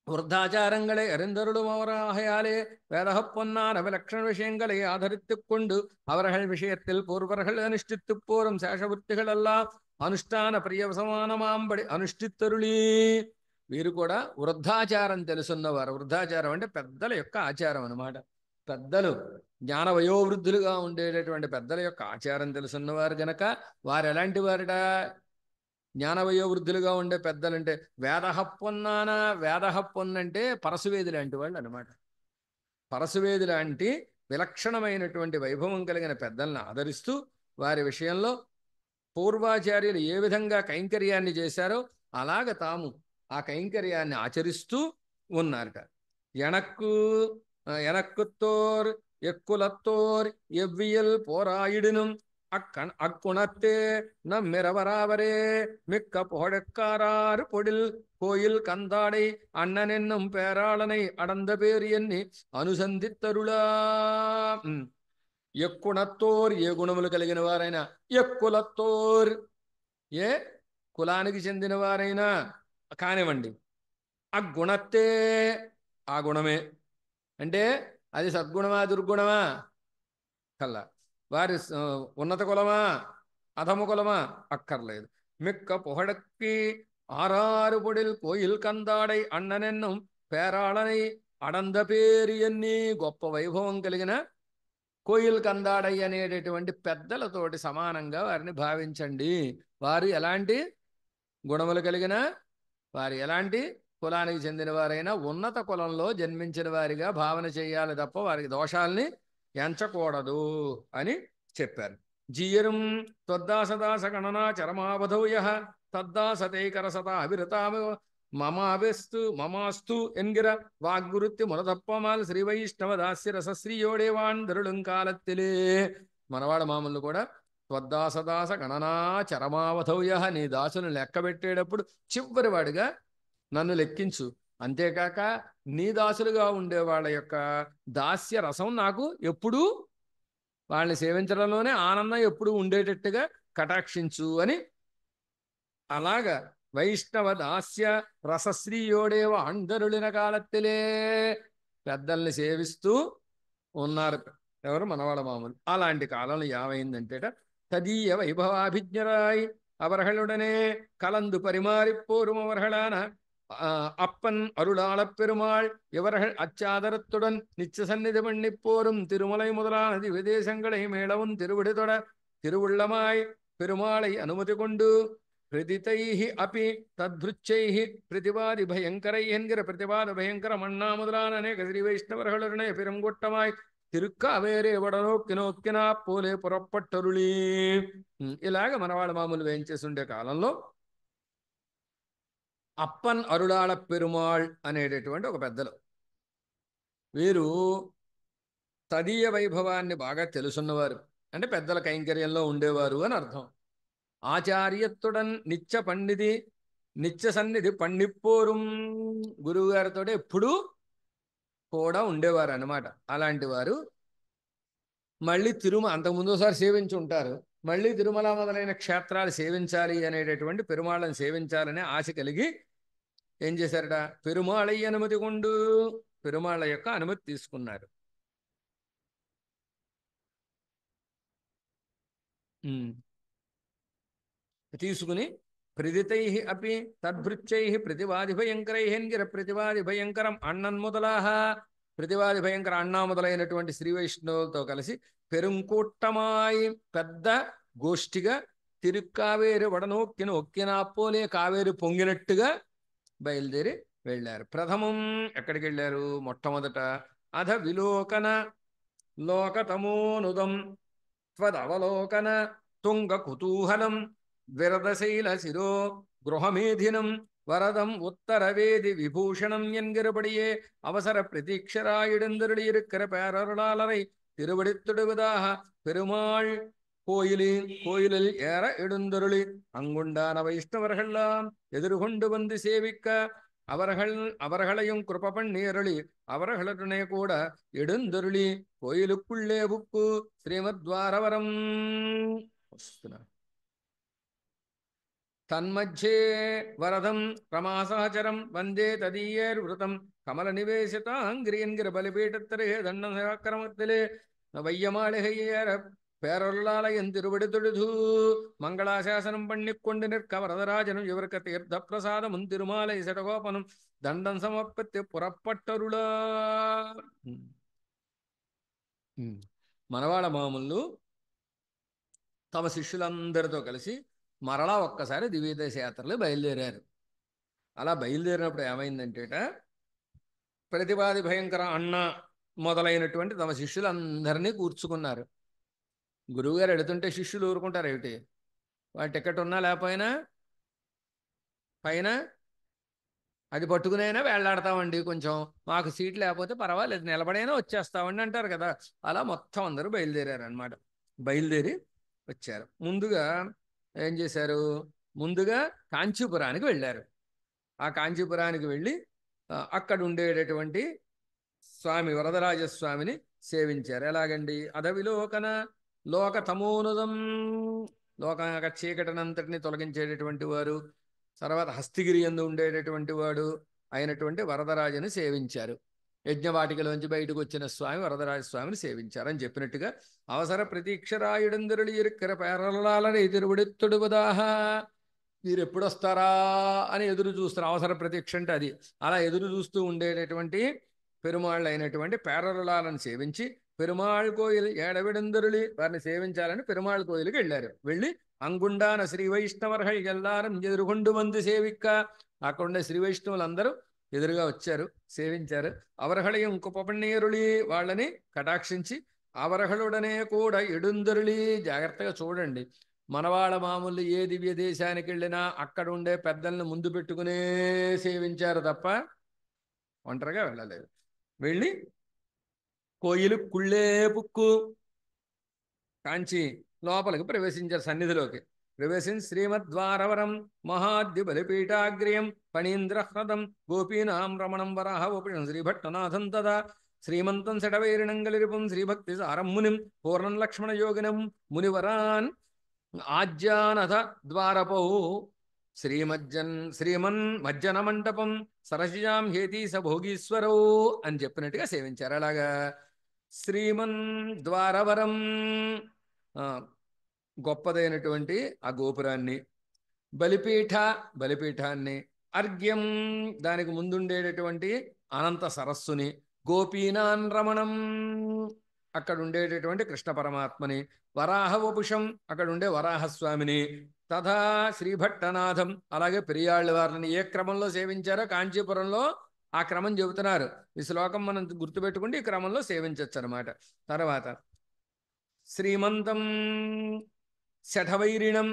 വൃദ്ധാചാരങ്ങളെ അറിന്തരുളും അവരാഹയാലേ വേദഹപ്പൊന്നാൻ അവലക്ഷണ വിഷയങ്ങളെ ആധരിത്തുകൊണ്ട് അവர்கள் വിഷയത്തിൽ പൂർവர்கள் അനുഷ്ഠിത്തുപ്പോറും శేషవృత్తిകളെല്ലാം అనుష్ఠాన ప్రియసమానమాంబడి అనుష్ఠిత్తరుళీ. వీరు కూడా వృద్ధాచారం తెలుసున్నవారు. వృద్ధాచారం అంటే పెద్దల యొక్క ఆచారం అన్నమాట. పెద్దలు జ్ఞాన వయోవృద్ధులుగా ఉండేటటువంటి పెద్దల యొక్క ఆచారం తెలుసున్నవారు గనక వారు ఎలాంటి వారుట? జ్ఞానవయోవృద్ధులుగా ఉండే పెద్దలంటే వేదహప్పొన్నానా, వేదహప్పొన్నంటే పరశువేది లాంటి వాళ్ళు అనమాట. పరశువేది లాంటి విలక్షణమైనటువంటి వైభవం కలిగిన పెద్దలను ఆదరిస్తూ వారి విషయంలో పూర్వాచార్యులు ఏ విధంగా కైంకర్యాన్ని చేశారో అలాగ తాము ఆ కైంకర్యాన్ని ఆచరిస్తూ ఉన్నారట. ఎనక్కుత్తోర్ ఎక్కులత్తోర్ ఎవ్వియల్ పోరాయిడిను அக்குணத்தே நம்மிரவராவரே மிக்க புகழக்காராறு பொடில் கோயில் கந்தாடை அண்ணன் என்னும் பேராளனை அடந்த பேர் எண்ணி అనుసంధిత్తరులా. ఎక్కుణత్తోర్ ఏ గుణములు కలిగిన వారైనా, ఎక్కులత్తోర్ ఏ కులానికి చెందిన వారైనా కానివ్వండి. అగుణత్తే ఆ గుణమే అంటే అది సద్గుణమా దుర్గుణమా కల్లా. వారి ఉన్నత కులమా అధమ కులమా అక్కర్లేదు. మిక్క పుహడక్కి ఆరారు పొడిల్ కోయిల్ కందాడై అన్ననెన్నం పేరాళనై అడంద పేరు ఎన్ని గొప్ప వైభవం కలిగిన కోయిల్ కందాడై అనేటటువంటి పెద్దలతోటి సమానంగా వారిని భావించండి. వారు ఎలాంటి గుణములు కలిగిన వారు ఎలాంటి కులానికి చెందిన వారైనా ఉన్నత కులంలో జన్మించిన వారిగా భావన చేయాలి తప్ప వారికి దోషాల్ని ఎంచకూడదు అని చెప్పారు. జీయరం త్వద్దాసదాస గణనా చరమావధౌయ తద్దాసతైకరసత అవిరతామ మమాస్తు ఎన్గిర వాగ్గురుత్తి మునదప్పమాల్ శ్రీ వైష్ణవ దాస్య రసశ్రీయోడేవాన్ దరుళంకాలత్తిలే. మనవాడ మామూలు కూడా త్వద్దాసదాస గణనా చరమావధౌయ, నీ దాసును లెక్క పెట్టేటప్పుడు చివరి వాడిగా నన్ను లెక్కించు. అంతేకాక నీ దాసులుగా ఉండే వాళ్ళ యొక్క దాస్య రసం నాకు ఎప్పుడూ వాళ్ళని సేవించడంలోనే ఆనందం ఎప్పుడూ ఉండేటట్టుగా కటాక్షించు అని అలాగా వైష్ణవ దాస్య రసశ్రీయోడేవ అండరులిన కాలత్తిలే పెద్దల్ని సేవిస్తూ ఉన్నారు ఎవరు మనవాళ్ళ మామూలు. అలాంటి కాలంలో ఏమైందంటేట తదీయ వైభవాభిజ్ఞరాయ్ அவர்களுடனே கலந்து பரிமாறிப்போரும் அவர்களான அப்பன் அருளாளப் பெருமாள் இவர்கள் அச்சாதரத்துடன் நிச்ச சந்நிதி பண்ணிப்போரும் திருமலை முதலான திவ்யதேசங்களை மேளவும் திருவிடுதொட திருவுள்ளமாய் பெருமாளை அனுமதி கொண்டு பிரதிதைஹி அபி தத்ருச்சைஹி பிரதிவாதி பயங்கரை என்கிற பிரதிவாத பயங்கரம் அண்ணா முதலான அநேக ஸ்ரீ வைஷ்ணவர்களுடனே பெருங்கூட்டமாய் తిరుక్కావేరే వడనొక్కి నొక్కినా పోలే పురప్పట్టరుళీ. ఇలాగ మనవాళ్ళ మామూలు వేయించేస్తుండే కాలంలో అప్పన్ అరుళాళ పెరుమాళ్ అనేటటువంటి ఒక పెద్దలు, వీరు తదీయ వైభవాన్ని బాగా తెలుసున్నవారు, అంటే పెద్దల కైంకర్యంలో ఉండేవారు అని అర్థం. ఆచార్యత్తుడన్ నిత్య పండితి నిత్య సన్నిధి పండిపోరు, గురువు గారితో ఎప్పుడూ కూడా ఉండేవారు అన్నమాట. అలాంటి వారు మళ్ళీ అంతకుముందు ఒకసారి సేవించి ఉంటారు, మళ్ళీ తిరుమల మొదలైన క్షేత్రాలు సేవించాలి అనేటటువంటి పెరుమాళ్ళని సేవించాలనే ఆశ కలిగి ఏం చేశారట, పెరుమాళయ్య అనుమతి కొండు పెరుమాళ్ళ యొక్క అనుమతి తీసుకున్నారు. తీసుకుని ప్రదితై అపి తద్భృత్యై ప్రతివాది భయంకరై హెన్గిర ప్రతివాది భయంకరం అన్నన్ మొదలాహ ప్రతివాది భయంకర అన్నా మొదలైనటువంటి శ్రీ వైష్ణవులతో కలిసి పెరుంకూట్టమాయి పెద్ద గోష్ఠిగా తిరుక్కావేరి వడనొక్కిన ఒక్కినాపోలే కావేరి పొంగినట్టుగా బయలుదేరి వెళ్ళారు. ప్రథమం ఎక్కడికి వెళ్ళారు, మొట్టమొదట అధ విలోకన లోకతమోనుదం త్వదవలోకన తుంగ కుతూహలం విరదశైల శిరో గృహమేధినం వరదం ఉత్తరవేది విభూషణం என்கிறபடியே அவசர பிரதீட்சராயிடந்தருளி இருக்கிற பேரருளாளரை திருவடித்துடுவதாக பெருமாள் கோயிலில் ஏற எழுந்தருளி அங்குண்டான வைஷ்ணவர்கள்லாம் எதிர்கொண்டு வந்து சேவிக்க அவர்களையும் கிருப பண்ணி அவர்களுடனே கூட எழுந்தருளி கோயிலுக்குள்ளே புக்கு ஸ்ரீமத்வாரவரம் తన్మధ్యే వరదం రమాసహచరం వందే తదీయేర్వృతం కమల నివేశితాంగ్రియంగిర బలిపీఠత్తరే దండక్రమத்திலே வையமாளிகையேற பேரொருளாலயம் திருவடிதொழுது மங்களாசாசனம் பண்ணிக்கொண்டு நிற்க வரதராஜனும் இவருக்கு தீர்த்த பிரசாதமும் திருமாலை சடகோபனும் దండం సమర్పితే పురప్పట్టరులా. మనవాళ్ళ మామూలు తమ శిష్యులందరితో కలిసి మరలా ఒక్కసారి దివ్యదేశ యాత్రలు బయలుదేరారు. అలా బయలుదేరినప్పుడు ఏమైందంటేట, ప్రతివాది భయంకర అన్న మొదలైనటువంటి తమ శిష్యులందరినీ కూర్చుకున్నారు. గురువుగారు ఎడుతుంటే శిష్యులు ఊరుకుంటారు ఏమిటి, వాళ్ళ టికెట్ ఉన్నా లేకపోయినా పైన అది పట్టుకునైనా వేళ్లాడతామండి, కొంచెం మాకు సీట్ లేకపోతే పర్వాలేదు నిలబడైనా వచ్చేస్తామండి అంటారు కదా. అలా మొత్తం అందరూ బయలుదేరారు అనమాట. బయలుదేరి వచ్చారు. ముందుగా ఏం చేశారు, ముందుగా కాంచీపురానికి వెళ్ళారు. ఆ కాంచీపురానికి వెళ్ళి అక్కడ ఉండేటటువంటి స్వామి వరదరాజస్వామిని సేవించారు. ఎలాగండి, అదవిలోకన లోక తమోనుదం, లోక చీకటినంతటిని తొలగించేటటువంటి వారు, తర్వాత హస్తిగిరి యందు ఉండేటటువంటి వాడు అయినటువంటి వరదరాజుని సేవించారు. యజ్ఞవాటికలోంచి బయటకు వచ్చిన స్వామి వరదరాజస్వామిని సేవించారని చెప్పినట్టుగా అవసర ప్రతీక్షరాయుడందరుడు ఇరుక్కర పేరలాలని తిరువడిత్తుడువదాహ, మీరు ఎప్పుడు వస్తారా అని ఎదురు చూస్తారు. అవసర ప్రతీక్ష అంటే అది. అలా ఎదురు చూస్తూ ఉండేటటువంటి పెరుమాళ్ళు అయినటువంటి పేరరులాలను సేవించి పెరుమాళ్ కోయిల్ ఏడవిడందరులి వారిని సేవించాలని పెరుమాళ్ కోయిల్కి వెళ్ళారు. వెళ్ళి అంగుండాన శ్రీ వైష్ణవర్హల్ ఎల్లారం ఎదురుగొండు మంది సేవిక్క, అక్కడుండే శ్రీ వైష్ణవులందరూ ఎదురుగా వచ్చారు, సేవించారు. అవరహళయం కుపపన్నీరుళి వాళ్ళని కటాక్షించి అవరహళుడనే కూడా ఎడుందరుళి, జాగ్రత్తగా చూడండి, మనవాళ్ళ మామూలు ఏ దివ్య దేశానికి వెళ్ళినా అక్కడ ఉండే పెద్దల్ని ముందు పెట్టుకునే సేవించారు తప్ప ఒంటరిగా వెళ్ళలేదు. వెళ్ళి కోయిలు కుళ్ళే పుక్కు కాంచి లోపలికి ప్రవేశించారు. సన్నిధిలోకి ప్రవేశించి శ్రీమద్వారవరం మహాద్య బలిపీఠాగ్రయం ఫణీంద్రహ్రదం గోపీనాం రమణం వరాహోపిణం శ్రీభట్టనాథం తదా శ్రీమంతం శటవైరిణంగలిరిపం శ్రీభక్తి సారం మునిం పూర్ణం లక్ష్మణ యోగినం మునివరాన్ ఆజ్యానథ ద్వారపౌ శ్రీమన్ మజ్జన మంటపం సరసిజాం హేతి స భోగీశ్వరౌ అని చెప్పినట్టుగా సేవించారు. అలాగా శ్రీమన్ ద్వారవరం, ఆ, గొప్పదైనటువంటి ఆ గోపురాన్ని, బలిపీఠాన్ని, అర్ఘ్యం దానికి ముందుండేటటువంటి అనంత సరస్సుని, గోపీనాన్ రమణం అక్కడ ఉండేటటువంటి కృష్ణ పరమాత్మని, వరాహ వపుషం అక్కడ ఉండే వరాహస్వామిని, తథా శ్రీభట్టనాథం అలాగే పెరియాళ్ళ వారిని ఏ క్రమంలో సేవించారో కాంచీపురంలో ఆ క్రమం చెబుతున్నారు. ఈ శ్లోకం మనం గుర్తుపెట్టుకుంటే ఈ క్రమంలో సేవించవచ్చు అనమాట. తర్వాత శ్రీమంతం శఠవైరిణం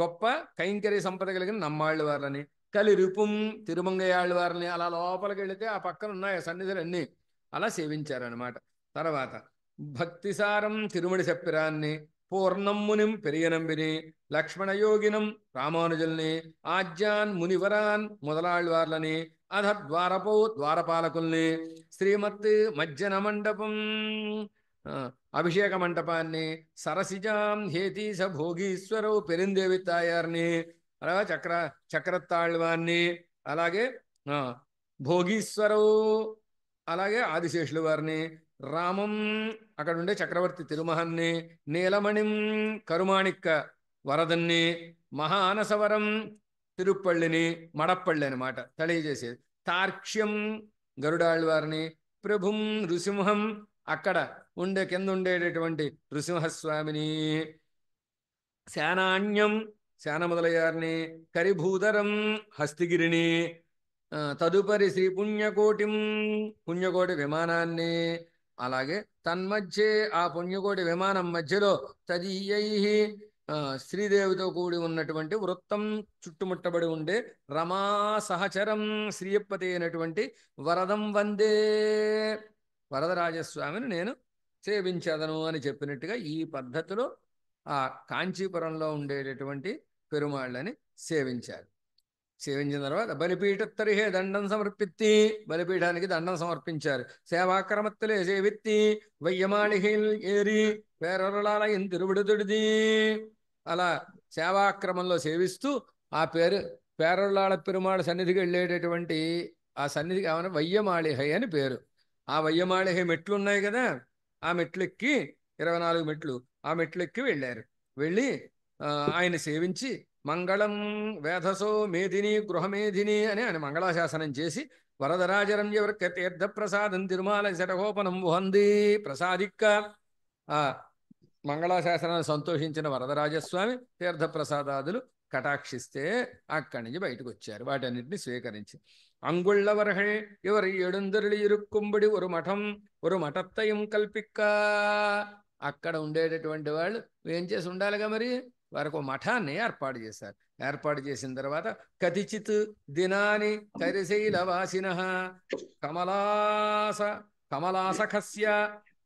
గొప్ప కైంకర్య సంపద కలిగిన నమ్మాళ్ళ వారిని, కలిరుపుం తిరుమంగయాళ్ళ వారిని, అలా లోపలికి వెళితే ఆ పక్కన ఉన్నాయి సన్నిధులన్నీ అలా సేవించారనమాట. తర్వాత భక్తిసారం తిరుమడి సప్పిరాన్ని, పూర్ణమ్మునిం పెరియనంబిని, లక్ష్మణయోగినం రామానుజుల్ని, ఆజ్యాన్ మునివరాన్ మొదలాళ్ళవార్లని, అధ ద్వారపాలకుల్ని, శ్రీమత్ మజ్జన మండపం అభిషేక మంటపాన్ని, సరసిజాం హేతీస భోగీశ్వరవు పెరిందేవి తాయార్ని, అలాగే చక్రతాళ్వాన్ని, అలాగే భోగీశ్వరవు, అలాగే ఆదిశేషుల వారిని, రామం అక్కడ ఉండే చక్రవర్తి తిరుమహన్ని, నీలమణిం కరుమాణిక్క వరదన్ని, మహానసవరం తిరుప్పళ్ళిని, మడప్పళ్ళి అనమాట తెలియజేసేది, తార్క్ష్యం గరుడాళ్ళవారిని, ప్రభుం నృసింహం అక్కడ కింద ఉండేటటువంటి నృసింహస్వామిని, శానాణ్యం శాన మొదలయ్యారిని, కరిభూధరం హస్తిగిరిని, తదుపరి శ్రీ పుణ్యకోటి విమానాన్ని, అలాగే తన్మధ్యే ఆ పుణ్యకోటి విమానం మధ్యలో తదీయై శ్రీదేవితో కూడి ఉన్నటువంటి వృత్తం చుట్టుముట్టబడి ఉండే రమా సహచరం శ్రీయప్పతి అయినటువంటి వరదం వందే వరదరాజస్వామిని నేను సేవించదను అని చెప్పినట్టుగా ఈ పద్ధతిలో ఆ కాంచీపురంలో ఉండేటటువంటి పెరుమాళ్ళని సేవించారు. సేవించిన తర్వాత బలిపీఠత్తరిహే దండం సమర్పిత్తి బలిపీఠానికి దండం సమర్పించారు. సేవాక్రమత్తులే సేవిత్తి వయ్యమాళిహిల్ ఏరి పేరొరలాలయం తిరువిడుతుడిది అలా సేవాక్రమంలో సేవిస్తూ ఆ పేరొరలాళ పెరుమాళ సన్నిధికి వెళ్ళేటటువంటి ఆ సన్నిధికి ఏమైనా వయ్యమాళిహై అని పేరు. ఆ వయ్యమాళిహై మెట్లు ఉన్నాయి కదా, ఆ మెట్లెక్కి 24 మెట్లు, ఆ మెట్లెక్కి వెళ్ళారు. వెళ్ళి ఆయన సేవించి మంగళం వేధసో మేధిని గృహమేధిని అని ఆయన మంగళాశాసనం చేసి వరదరాజరంజవర్క తీర్థ ప్రసాదం తిరుమాల శటగోపనం వహంది ప్రసాదిక్క ఆ మంగళాశాసనాన్ని సంతోషించిన వరదరాజస్వామి తీర్థప్రసాదాదులు కటాక్షిస్తే అక్కడి నుంచి బయటకు వచ్చారు. వాటన్నిటిని స్వీకరించి అంగుళ్ళవర్హే ఇవరు ఏడుందరులు ఇరుక్కుంబడి ఒక మఠత్తయం కల్పిక్క అక్కడ ఉండేటటువంటి వాళ్ళు ఏం చేసి ఉండాలిగా మరి వారికి ఒక మఠాన్ని ఏర్పాటు చేశారు. ఏర్పాటు చేసిన తర్వాత కతిచిత్ దినాని కరిశైలవాసిన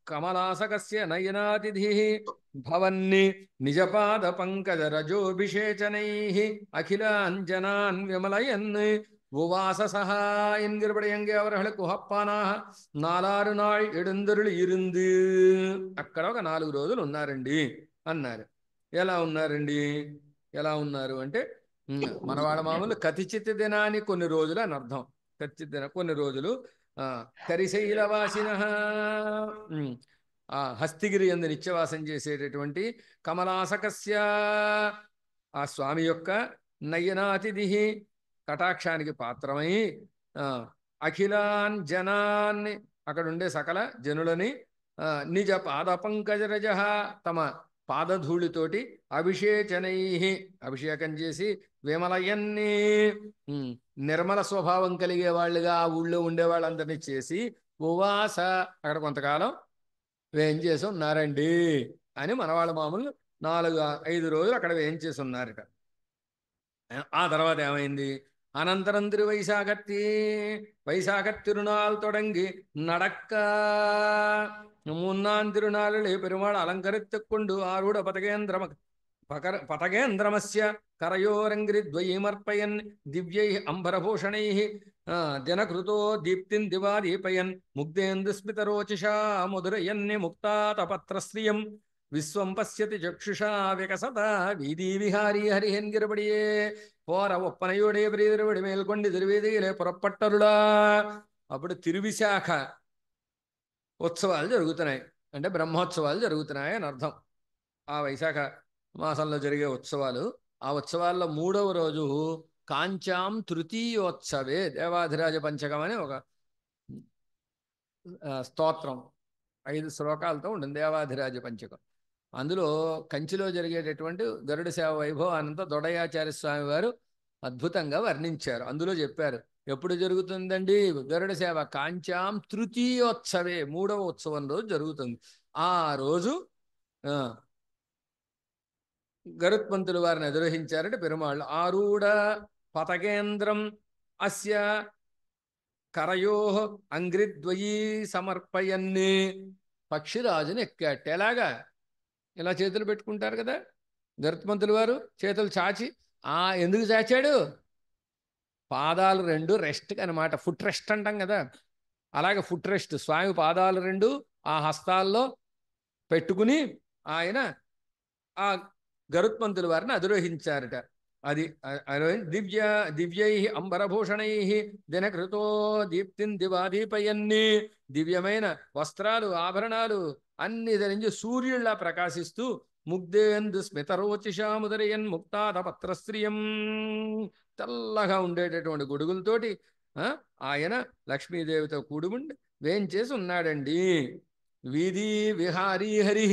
కమలాసకస్య నయనాతిథి భవన్ని నిజపాద పంకజ రజోభిషేచనై అఖిలాంజనాన్ విమలయన్ உவாச சகா என்கிறபடி எங்கே அவர்களுக்கு உகப்பானாக 4 நாள் எழுந்தருள் இருந்து అక్కడ ఒక 4 రోజులు ఉన్నారండి అన్నారు. ఎలా ఉన్నారు అంటే మనవాళ్ళ మామూలు కతిచిత్ దినాన్ని కొన్ని రోజులు అని అర్థం. కతిచిత్ దిన కొన్ని రోజులు కరిశైలవాసిన హస్తిగిరి యందు నిత్యవాసం చేసేటటువంటి కమలాసకస్య ఆ స్వామి యొక్క నయనాతిథి కటాక్షానికి పాత్రమై అఖిలాన్ జనాన్ని అక్కడ ఉండే సకల జనులని నిజ పాద పంకజరజ తమ పాదధూళితోటి అభిషేకం చేసి విమలయన్ని నిర్మల స్వభావం కలిగే వాళ్ళుగా ఆ ఊళ్ళో ఉండే వాళ్ళందరినీ చేసి ఉవాస అక్కడ కొంతకాలం వేయించేసి ఉన్నారండి అని మనవాళ్ళ మామూలు 4-5 రోజులు అక్కడ వేయించేసి ఉన్నారట. ఆ తర్వాత ఏమైంది? అనంతరం వైశాఖ தொடங்கி நடக்க 3 திருநாளிலே பெருமாள் அலங்கரித்துக் கொண்டு ஆரூட பதகேந்திரமஸ்ய கரையோரங்கிரித்வயீமர்ப்பயன் திவ்யை அம்பரபூஷணைः தினகிருதோ தீப்தின் திவாதீபயன் முக்தேந்து ஸ்மிதரோச்சிஷா முதுரயன்னி முக்தாதபத்ரஸ்ரியம் விஸ்வம் பசியதி சக்ஷுஷா விகசதா வீதி விஹாரி ஹரிஹென்கிறபடியே போற ஒப்பனையோடைய பிரியதிருவடி மேல் கொண்டு திருவீதியிலே పుறப்பట్టరుడా. అప్పుడు తిరువిశాఖ ఉత్సవాలు జరుగుతున్నాయి, అంటే బ్రహ్మోత్సవాలు జరుగుతున్నాయి అని అర్థం. ఆ వైశాఖ మాసంలో జరిగే ఉత్సవాలు. ఆ ఉత్సవాల్లో 3వ రోజు కాంచాం తృతీయోత్సవే దేవాధిరాజ పంచకం అని ఒక స్తోత్రం 5 శ్లోకాలతో ఉంటుంది దేవాధిరాజ పంచకం. అందులో కంచిలో జరిగేటటువంటి గరుడ సేవ వైభవానంతా దొడయాచార్య స్వామి వారు అద్భుతంగా వర్ణించారు. అందులో చెప్పారు ఎప్పుడు జరుగుతుందండి గరుడ సేవ, కాంచాం తృతీయోత్సవే 3వ ఉత్సవం రోజు జరుగుతుంది. ఆ రోజు గరుత్మంతులు వారిని అధిరోహించారంటే పెరుమాళ్ళు. ఆరూఢ పతకేంద్రం అస్య కరయో అంగ్రిద్వయీ సమర్పయన్ని, పక్షిరాజుని ఎక్కాట. ఎలాగా? ఇలా చేతులు పెట్టుకుంటారు కదా గరుత్మంతులు వారు, చేతులు చాచి. ఎందుకు చాచాడు? పాదాలు 2 రెస్ట్ అనమాట, ఫుట్ రెస్ట్ అంటాం కదా, అలాగే ఫుట్ రెస్ట్. స్వామి పాదాలు 2 ఆ హస్తాల్లో పెట్టుకుని ఆయన ఆ గరుత్మంతుల వారిని అధిరోహించారట. అది దివ్యై అంబరభూషణై దినకృతో దీప్తిన్ దివాదీపయన్ని, దివ్యమైన వస్త్రాలు ఆభరణాలు అన్ని ధరించి సూర్యుల్లా ప్రకాశిస్తూ ముగ్ధేందు స్మితరోచిషాముదరయన్ ముక్తాద పత్రస్త్రియం, తెల్లగా ఉండేటటువంటి గొడుగులతోటి ఆయన లక్ష్మీదేవితో కూడుముండి వేంచేసి ఉన్నాడండి. వీధి విహారీ హరి,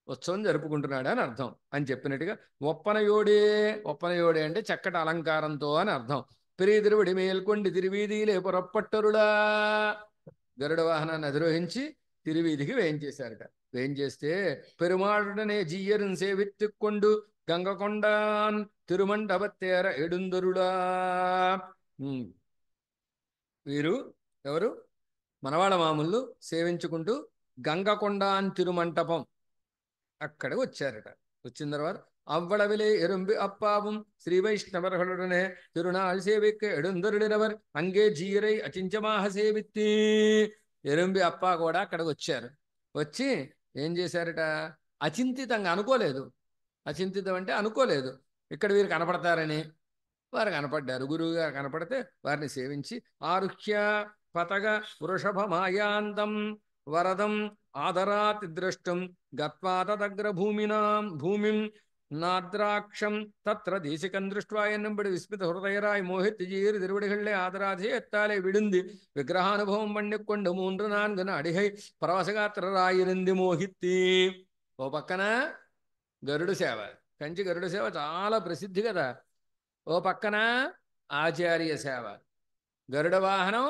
ఉత్సవం జరుపుకుంటున్నాడు అని అర్థం అని చెప్పినట్టుగా. ఒప్పనయోడే అంటే చక్కటి అలంకారంతో అని అర్థం. పెరిదిరువడి మేల్కొండి తిరువీధిలే పురప్పట్టరుడా, గరుడ వాహనాన్ని అధిరోహించి తిరువీధికి వేయించేశారట. వేయించేస్తే పెరుమాడుడనే జీయరుని సేవిత్తుకొండు గంగకొండాన్ తిరుమండబత్తేర ఎడుందరుడా. వీరు ఎవరు? మనవాళ్ళ మామూలు సేవించుకుంటూ గంగకొండాన్ తిరుమంటపం అక్కడికి వచ్చారట. వచ్చిన తర్వాత అవ్వళవిలే ఎరుంబి అప్పాவும் శ్రీ వైష్ణవர்களுடனே திருநாள் சேவிக்க எழுந்தருளினவர் అంగే జీరై అచించమాహ సేవిత్తి. ఎరుంబి అప్ప కూడా అక్కడికి వచ్చారు. వచ్చి ఏం చేశారట? అచింతితంగా, అనుకోలేదు. అచింతితం అంటే అనుకోలేదు ఇక్కడ వీరు కనపడతారని. వారు కనపడ్డారు. గురువు గారు కనపడితే వారిని సేవించి ఆరుహ్య పతగ వృషభ మాయాంతం వరదం ఆదరాతి ద్రష్టం గత్వా తదగ్ర భూమిం నాద్రాక్షం తత్ర దేశికం దృష్ట్వా ఎన్నంబడి విస్మిత హృదయరాయి మోహిత్ జీరి తిరువడిகளே ஆதராதே எத்தாலே விழுந்து விக்கிரகானுபவம் பண்ணிக்கொண்டு 3-4 అడిహై పరవశగాత్రరాయిరింది మోహిత్తి. ఓ పక్కన గరుడు సేవ, కంచి గరుడ సేవ చాలా ప్రసిద్ధి కదా. ఓ పక్కన ఆచార్య సేవ, గరుడ వాహనం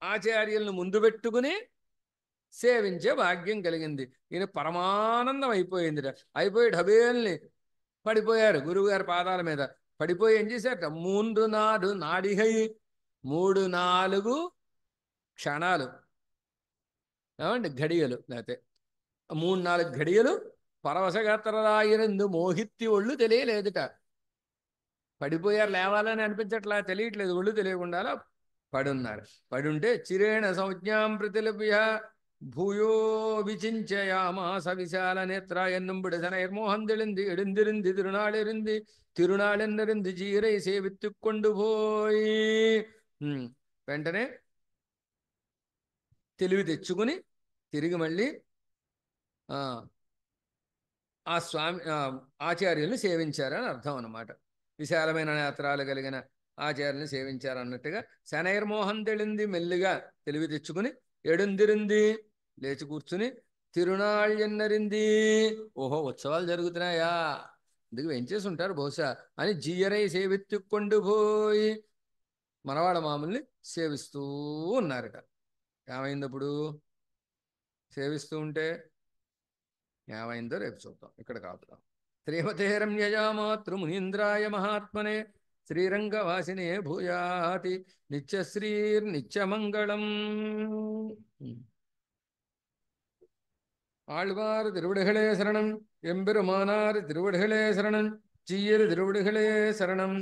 ఆచార్యులను ముందు పెట్టుకుని సేవించే భాగ్యం కలిగింది. ఈయన పరమానందం అయిపోయిందిట. అయిపోయి ఢబేల్ని పడిపోయారు గురువుగారి పాదాల మీద. పడిపోయి ఏం చేశారట? 3-4 నాడిహై, 3-4 క్షణాలు, ఏమంటే ఘడియలు, లేకపోతే 3-4 ఘడియలు పరవశగాత్రరాయినందు మోహిత్తి ఒళ్ళు తెలియలేదుట. పడిపోయారు, లేవాలని అనిపించట్లా, తెలియట్లేదు, ఒళ్ళు తెలియకుండా పడున్నారు. పడుంటే చిరేణ సంజ్ఞాం ప్రతిలభ్య భూయో విచించయామాస విశాల నేత్ర ఎన్నుంబడి సనైర్మోహం తెళింది ఎడిందిరింది తిరునాళెన్నరింది జీరై సేవిత్తుకొండు పోయి. వెంటనే తెలివి తెచ్చుకుని తిరిగి మళ్ళీ ఆ స్వామి ఆచార్యుల్ని సేవించారని అర్థం అన్నమాట. విశాలమైన నేత్రాలు కలిగిన ఆచార్యుల్ని సేవించారన్నట్టుగా. శనైర్మోహం తెళింది, మెల్లిగా తెలివి తెచ్చుకుని ఎడుందిరింది లేచి కూర్చుని తిరునాళ్ళెన్నరింది, ఓహో ఉత్సవాలు జరుగుతున్నాయా, అందుకు వెంచేసి ఉంటారు బహుశా అని జీయరై సేవిత్తుకొండు పోయి మనవాళ్ళ మామూల్ని సేవిస్తూ ఉన్నారట. ఏమైందప్పుడు? సేవిస్తూ ఉంటే ఏమైందో రేపు చూద్దాం, ఇక్కడ కాపుదాం. శ్రీమతే రమ్యజామాతృమునీంద్రాయ మహాత్మనే శ్రీరంగవాసినే భూయాతి నిత్యశ్రీర్నిత్యమంగళం. ஆழ்வார் திருவடிகளே சரணம், எம்பெருமானார் திருவடிகளே சரணம், ஜீயர் திருவடிகளே சரணம்.